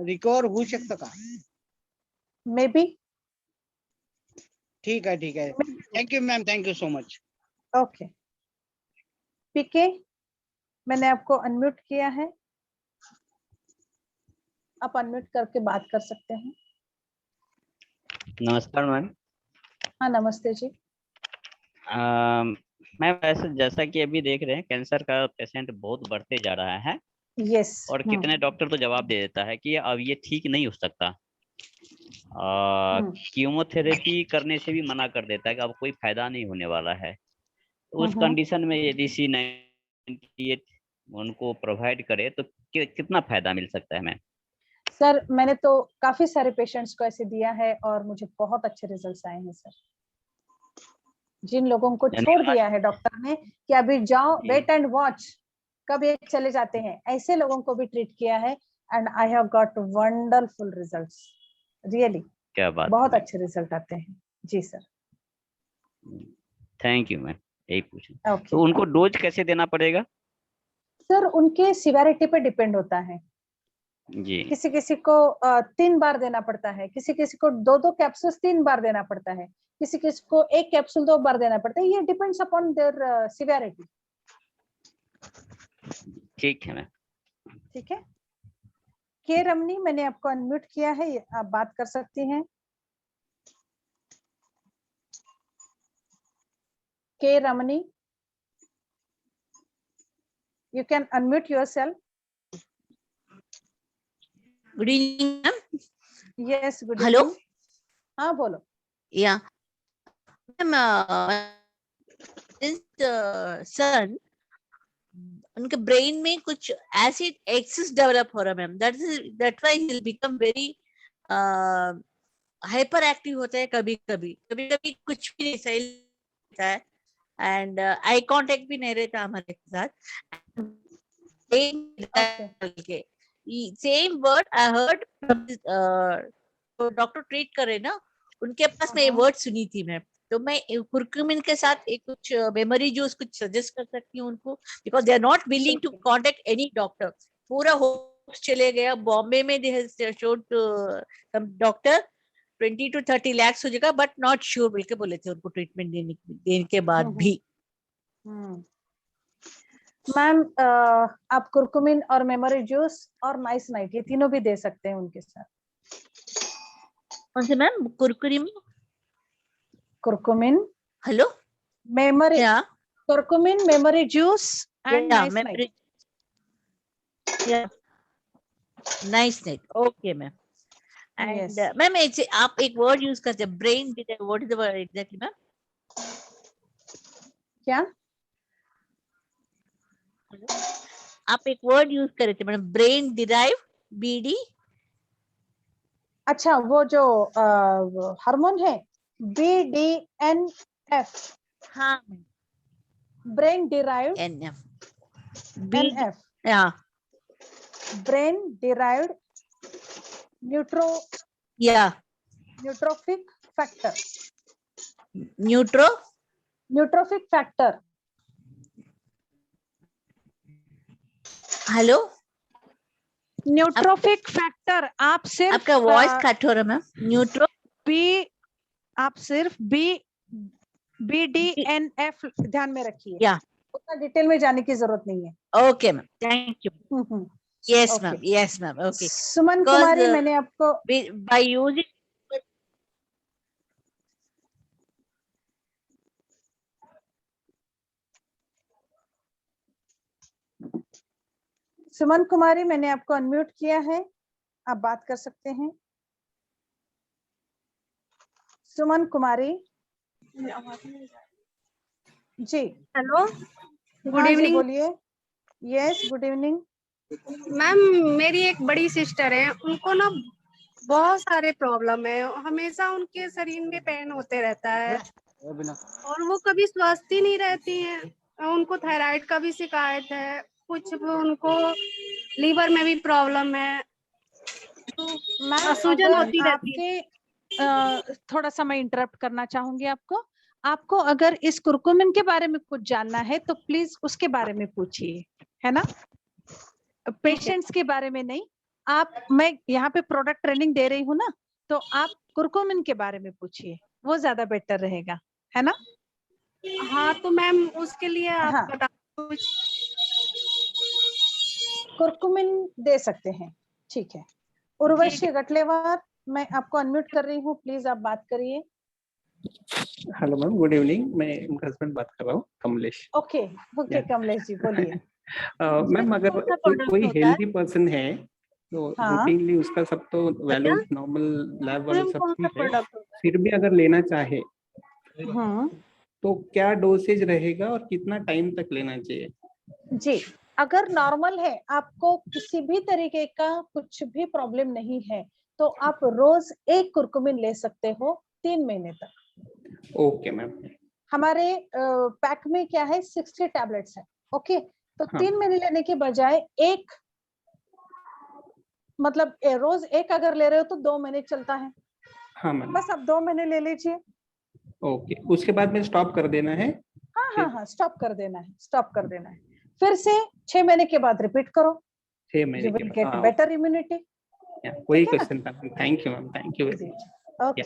रिकवर होऊ शकतं का? Maybe. ठीक आहे। Thank you ma'am, thank you so much. Okay. PK, मैंने आपको अनम्यूट किया है, आप अनम्यूट करके बात कर सकते हैं। नमस्कार मैम। हाँ, नमस्ते जी। मैम वैसे जैसा कि अभी देख रहे हैं कैंसर का पेशेंट बहुत बढ़ते जा रहा है, यस। और कितने डॉक्टर तो जवाब दे देता है कि अब ये ठीक नहीं हो सकता, कीमोथेरेपी करने से भी मना कर देता है कि अब कोई फायदा नहीं होने वाला है। तो उस कंडीशन में यदि C98 उनको प्रोवाइड करे तो कितना फायदा मिल सकता है मैम? सर, मैंने तो काफी सारे पेशेंट्स को ऐसे दिया है और मुझे बहुत अच्छे रिजल्ट्स आए हैं सर। जिन लोगों को छोड़ दिया है डॉक्टर ने कि अभी जाओ, वेट एंड वॉच, कब ये चले जाते हैं, ऐसे लोगों को भी ट्रीट किया है, and I have got wonderful results. Really क्या बात बहुत है। अच्छे रिजल्ट आते हैं जी सर। थैंक यू मैम, यही पूछा। ओके तो उनको डोज कैसे देना पड़ेगा? सर, उनके सिवेरिटी पे डिपेंड होता है। जी। किसी किसी को 3 बार देना पड़ता है, किसी किसी को 2 कैप्सूल 3 बार देना पड़ता है, किसी किसी को 1 कैप्सूल 2 बार देना पड़ता है। ये डिपेंड्स अपॉन देयर सिवेरिटी। ठीक है मैम। ठीक है। के रमनी, मैंने आपको अनम्यूट किया है, आप बात कर सकती हैं। के रमनी, you can unmute yourself. Good evening ma'am. Yes, good hello. evening. हाँ, बोलो। Yeah. Son, उनके ब्रेन में कुछ एसिड एक्सेस डेवलप हो रहा है ma'am, that why he will become very hyper active होता है, कभी कभी कुछ भी नहीं सही रहता है, एंड आई कांटेक्ट भी नहीं रहता हमारे साथ। Same word I heard doctor treat करे ना, उनके पास मैं ये वर्ड सुनी थी मैं, तो मैं कुरकुमिन के साथ एक कुछ मेमोरी जूस कुछ सजेस्ट कर सकती हूँ उनको, because they are not willing to contact any doctor. पूरा होप्स चले गया, बॉम्बे में they have showed some doctor 20 to 30 lakhs हो जाएगा, बट नॉट श्योर बोल के बोले थे उनको ट्रीटमेंट देने के बाद भी। मैम आप कुरकुमिन और मेमोरी जूस और नाइट ये तीनों भी दे सकते हैं उनके साथ। कौन से मैम? कुरकुमिन, हेलो, मेमोरी, या curcumin, memory juice and night. Nice night, okay ma'am. And ma'am आप एक वर्ड यूज करते हैं brain, what is the word exactly ma'am? क्या आप एक वर्ड यूज कर रहे थे मैडम, ब्रेन डिराइव बीडी। अच्छा, वो जो हार्मोन है BDNF, हाँ, ब्रेन डिराइव्ड एनएफ, NF, या brain derived neurotrophic factor, neurotrophic factor. Hello, neurotrophic factor आप सिर्फ, आपका वॉइस कट हो रहा है मैम। न्यूट्रो आप सिर्फ BDNF ध्यान में रखिए, या उतना डिटेल में जाने की जरूरत नहीं है। Okay ma'am, thank you. Yes ma'am, yes ma'am, okay. Suman Kumari, मैंने आपको बाय यूजिंग सुमन कुमारी, मैंने आपको अनम्यूट किया है, आप बात कर सकते हैं। सुमन Kumari ji, hello, good evening. बोलिए। यस, गुड इवनिंग मैम, मेरी एक बड़ी सिस्टर है, उनको ना बहुत सारे प्रॉब्लम है, हमेशा उनके शरीर में पेन होते रहता है और वो कभी स्वस्थ ही नहीं रहती हैं। उनको थायराइड का भी शिकायत है, कुछ उनको लीवर में भी प्रॉब्लम है, तो सूजन होती रहती है। थोड़ा सा मैं इंटरप्ट करना चाहूंगी आपको अगर इस कुरकुमिन के बारे में कुछ जानना है तो प्लीज उसके बारे में पूछिए, है ना, पेशेंट्स के बारे में नहीं। मैं यहाँ पे प्रोडक्ट ट्रेनिंग दे रही हूँ ना, तो आप कुरकुमिन के बारे में पूछिए, वो ज्यादा बेटर रहेगा, है ना। हाँ, तो मैम उसके लिए आप बता कुछ। कुरकुमिन दे सकते हैं, ठीक है। उर्वशी गटलेवार, मैं आपको अनम्यूट कर रही हूँ, प्लीज आप बात करिए। हेलो मैम, गुड इवनिंग, मैं उनका हस्बैंड बात कर रहा हूँ, कमलेश। ओके कमलेश जी, बोलिए। मैम, अगर कोई हेल्दी पर्सन है तो रूटीनली उसका सब तो वैल्यूज नॉर्मल लैब वाले सब ठीक है, फिर भी अगर लेना चाहे तो क्या डोसेज रहेगा और कितना टाइम तक लेना चाहिए? जी, अगर नॉर्मल है, आपको किसी भी तरीके का कुछ भी प्रॉब्लम नहीं है, तो आप रोज एक कुरकुमिन ले सकते हो 3 महीने तक। Okay ma'am. हमारे पैक में क्या है, 60 टैबलेट्स है, ओके। तो 3 महीने लेने के बजाय एक, मतलब रोज एक अगर ले रहे हो तो 2 महीने चलता है। हाँ मैम, बस आप 2 महीने ले लीजिए। ओके, उसके बाद में स्टॉप कर देना है? हाँ, स्टॉप कर देना है, फिर से 6 महीने के बाद रिपीट करो। 6 महीने के बाद। Get better immunity. कोई क्वेश्चन था? Thank you ma'am, thank you very much. Okay.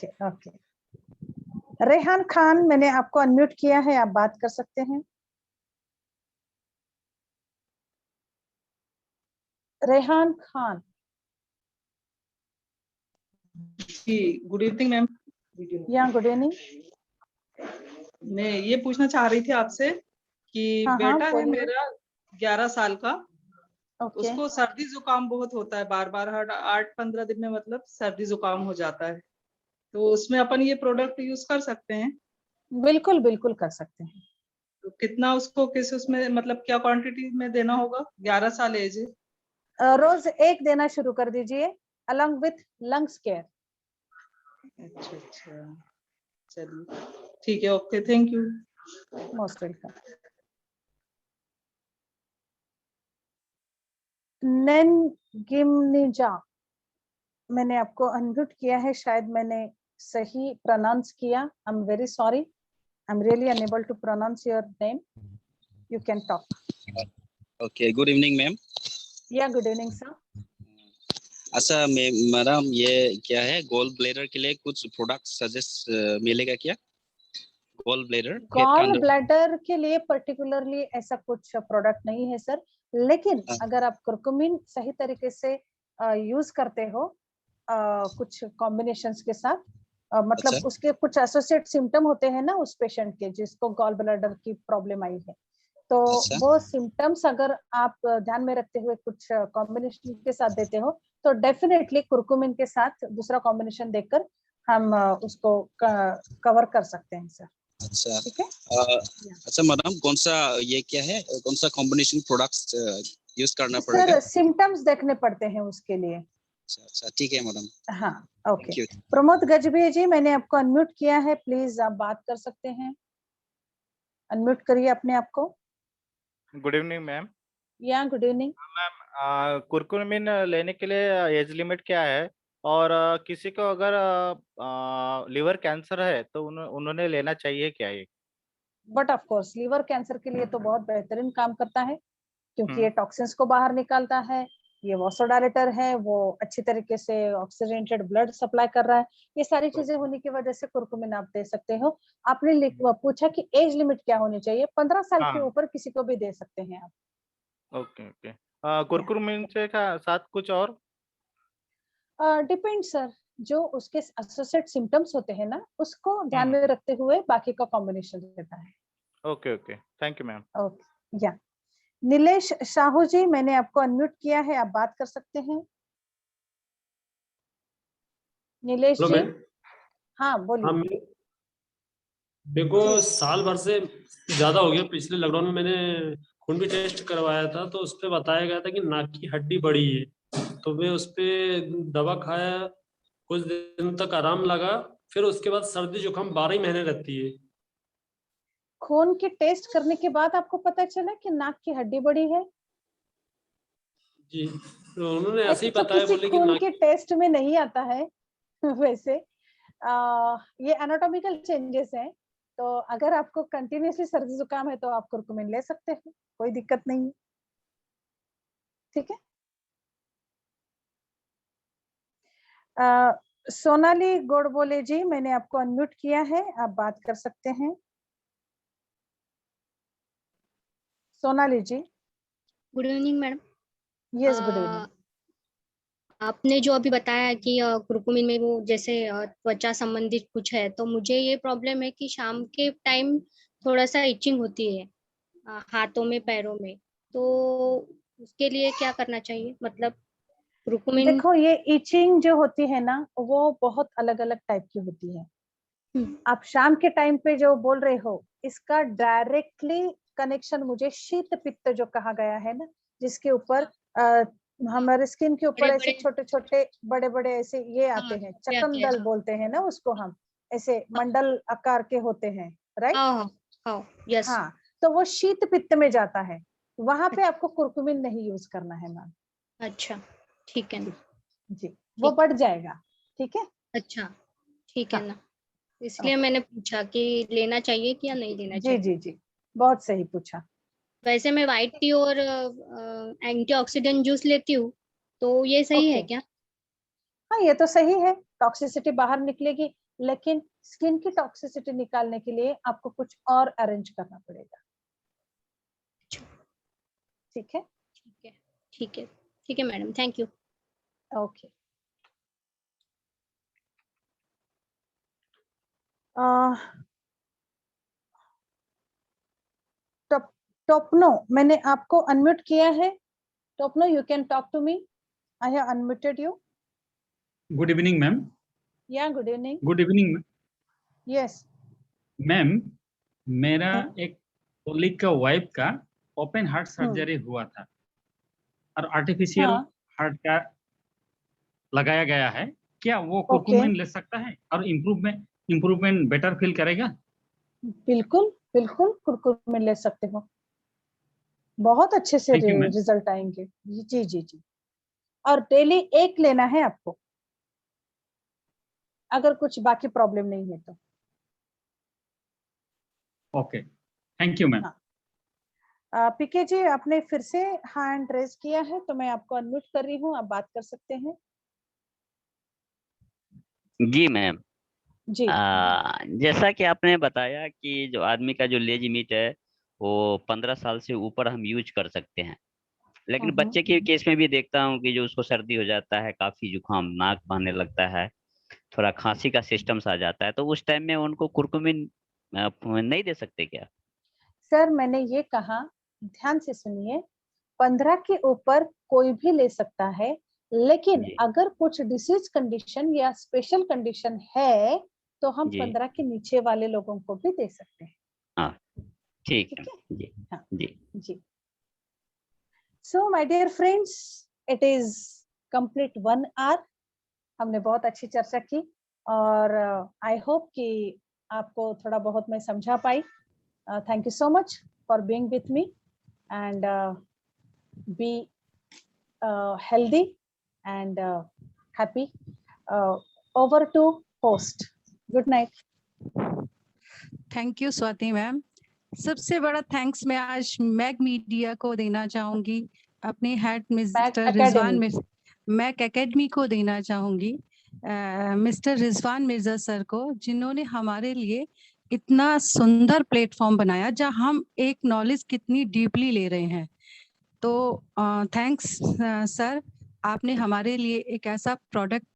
Rehan Khan, मैंने आपको अनम्यूट किया है, आप बात कर सकते हैं। रेहान खान जी, गुड इवनिंग मैम। या गुड इवनिंग। मैं ये पूछना चाह रही थी आपसे कि बेटा है मेरा 11 साल का, उसको सर्दी जुकाम बहुत होता है, बार बार हर 8-15 दिन में मतलब सर्दी जुकाम हो जाता है। तो उसमें अपन ये प्रोडक्ट यूज कर सकते हैं? बिल्कुल बिल्कुल कर सकते हैं। तो कितना उसको किस उसमें मतलब क्या क्वांटिटी में देना होगा? 11 साल एज है। रोज 1 देना शुरू कर दीजिए अलॉन्ग विथ लंग्स केयर। अच्छा अच्छा, चलिए ठीक है, okay, thank you. Most welcome. गिमनिजा, मैंने आपको अनम्यूट किया है, शायद मैंने सही प्रोनाउंस किया। I am very sorry, I am really unable to pronounce your name. You can talk. Okay, good evening ma'am. या गुड इवनिंग सर। अच्छा मैडम, ये क्या है, गोल ब्लैडर के लिए कुछ प्रोडक्ट सजेस्ट मिलेगा क्या? गोल ब्लैडर के लिए पर्टिकुलरली ऐसा कुछ प्रोडक्ट नहीं है सर, लेकिन अगर आप कुरकुमिन सही तरीके से यूज करते हो कुछ कॉम्बिनेशंस के साथ, मतलब अच्छा। उसके कुछ एसोसिएट सिम्टम होते हैं ना उस पेशेंट के जिसको गॉल ब्लैडर की प्रॉब्लम आई है, तो अच्छा। वो सिम्टम्स अगर आप ध्यान में रखते हुए कुछ कॉम्बिनेशन के साथ देते हो तो डेफिनेटली कुरकुमिन के साथ दूसरा कॉम्बिनेशन देकर हम उसको कवर कर सकते हैं सर। अच्छा। ठीक है। अच्छा मैडम, कौन सा ये क्या है, कौन सा कॉम्बिनेशन प्रोडक्ट्स यूज करना पड़ेगा? सर सिम्टम्स देखने पड़ते हैं उसके लिए। अच्छा ठीक है मैडम। हाँ ओके। प्रमोद गजबी जी, मैंने आपको अनम्यूट किया है, प्लीज आप बात कर सकते हैं, अनम्यूट करिए अपने आप को। Good evening ma'am. या गुड इवनिंग मैम, कुरकुमिन लेने के लिए एज लिमिट क्या है, और किसी को अगर लिवर कैंसर है तो उन्होंने लेना चाहिए क्या ये? But of course liver cancer के लिए तो बहुत बेहतरीन काम करता है, क्योंकि ये टॉक्सिन्स को बाहर निकालता है, ये वासोडायलेटर है, वो अच्छी तरीके से ऑक्सीजनेटेड ब्लड सप्लाई कर रहा है। ये सारी चीजें होने की वजह से कुरकुमिन आप दे सकते हो। आपने पूछा कि एज लिमिट क्या होनी चाहिए, 15 साल के ऊपर किसी को भी दे सकते हैं आप। Okay okay. कुरकुमिन से साथ कुछ और? डिपेंड सर, जो उसके एसोसिएट सिम्टम्स होते हैं ना उसको ध्यान में रखते हुए बाकी का कॉम्बिनेशन देता है। Okay okay, thank you ma'am. Okay या नीलेश साहू जी, मैंने आपको अनम्यूट किया है, आप बात कर सकते हैं। नीलेश जी। हाँ बोलिए। देखो साल भर से ज्यादा हो गया, पिछले लॉकडाउन में मैंने खून भी टेस्ट करवाया था तो उस पे बताया गया था कि नाक की हड्डी बड़ी है, तो मैं उस पे दवा खाया, कुछ दिन तक आराम लगा, फिर उसके बाद सर्दी जुकाम 12 ही महीने रहती है। खून की टेस्ट करने के बाद आपको पता चला कि नाक की हड्डी बड़ी है? जी, तो उन्होंने ऐसे ही बताया, किसी बोले कि खून नाक के टेस्ट में नहीं आता है वैसे ये एनाटॉमिकल चेंजेस हैं, तो अगर आपको कंटिन्यूसली सर्दी जुकाम है तो आप कुरकुमिन ले सकते हैं, कोई दिक्कत नहीं है। ठीक है। सोनाली गोडबोले जी, मैंने आपको अनम्यूट किया है, आप बात कर सकते हैं। Sonali ji. Good evening madam. Yes good evening. आपने जो अभी बताया कि कुरकुमिन में वो जैसे त्वचा संबंधित कुछ है, तो मुझे ये प्रॉब्लम है कि शाम के टाइम थोड़ा सा इचिंग होती है हाथों में पैरों में, तो उसके लिए क्या करना चाहिए? मतलब कुरकुमिन। देखो ये इचिंग जो होती है ना वो बहुत अलग अलग टाइप की होती है। आप शाम के टाइम पे जो बोल रहे हो इसका डायरेक्टली कनेक्शन मुझे शीत पित्त जो कहा गया है ना, जिसके ऊपर हमारे स्किन के ऊपर ऐसे छोटे छोटे बड़े बड़े ऐसे ये आते हैं, चकंदल बोलते हैं ना उसको, हम ऐसे मंडल आकार के होते हैं, राइट? हाँ, तो वो शीत पित्त में जाता है, वहां पे आपको कुरकुमिन नहीं यूज करना है मैम। अच्छा ठीक है ना जी, वो बढ़ जाएगा। ठीक है। अच्छा ठीक है ना, इसलिए मैंने पूछा कि लेना चाहिए कि या नहीं लेना चाहिए। जी जी जी, बहुत सही पूछा। वैसे मैं व्हाइट टी और एंटीऑक्सीडेंट जूस लेती हूँ, तो ये सही है क्या? हाँ ये तो सही है, टॉक्सिसिटी बाहर निकलेगी, लेकिन स्किन की टॉक्सिसिटी निकालने के लिए आपको कुछ और अरेंज करना पड़ेगा। ठीक है। ठीक है ठीक है ठीक है madam, thank you. Okay. Topno, मैंने आपको अनम्यूट किया है। Topno, you can talk to me, I have unmuted you. Good evening ma'am. या good evening. Good evening. Yes ma'am, मेरा एक कोलीग का वाइफ का ओपन हार्ट सर्जरी हुआ था और आर्टिफिशियल हार्ट का लगाया गया है। क्या वो कुरकुमिन ले सकता है और इम्प्रूवमेंट बेटर फील करेगा? बिल्कुल बिल्कुल कुरकुमिन ले सकते हो, बहुत अच्छे से रिजल्ट आएंगे। जी जी जी। और डेली एक लेना है आपको, अगर कुछ बाकी प्रॉब्लम नहीं है तो। Okay, thank you ma'am. PK ji, आपने फिर से हैंड रेज किया है तो मैं आपको अनम्यूट कर रही हूँ, आप बात कर सकते हैं। जी मैम। जी। जैसा कि आपने बताया कि जो आदमी का जो लेज मीट है वो 15 साल से ऊपर हम यूज कर सकते हैं, लेकिन बच्चे के केस में भी देखता हूँ कि जो उसको सर्दी हो जाता है, काफी जुकाम, नाक बहने लगता है, थोड़ा खांसी का सिस्टम आ जाता है, तो उस टाइम में उनको कुरकुमिन नहीं दे सकते क्या? सर मैंने ये कहा, ध्यान से सुनिए, 15 के ऊपर कोई भी ले सकता है, लेकिन अगर कुछ डिसीज कंडीशन या स्पेशल कंडीशन है तो हम 15 के नीचे वाले लोगों को भी दे सकते हैं। हाँ, ठीक है जी। हाँ जी जी। So my dear friends, it is complete 1 hour. हमने बहुत अच्छी चर्चा की और आई होप कि आपको थोड़ा बहुत मैं समझा पाई। Thank you so much for being with me, and be healthy and happy. Over to host. Good night. Thank you Swati ma'am. सबसे बड़ा थैंक्स मैं आज मैग मीडिया को देना चाहूंगी, अपने head mister Rizwan Mag Academy को देना चाहूंगी, मिस्टर रिजवान मिर्जा सर को, जिन्होंने हमारे लिए इतना सुंदर प्लेटफॉर्म बनाया जहां हम एक नॉलेज कितनी डीपली ले रहे हैं। तो थैंक्स सर, आपने हमारे लिए एक ऐसा प्रोडक्ट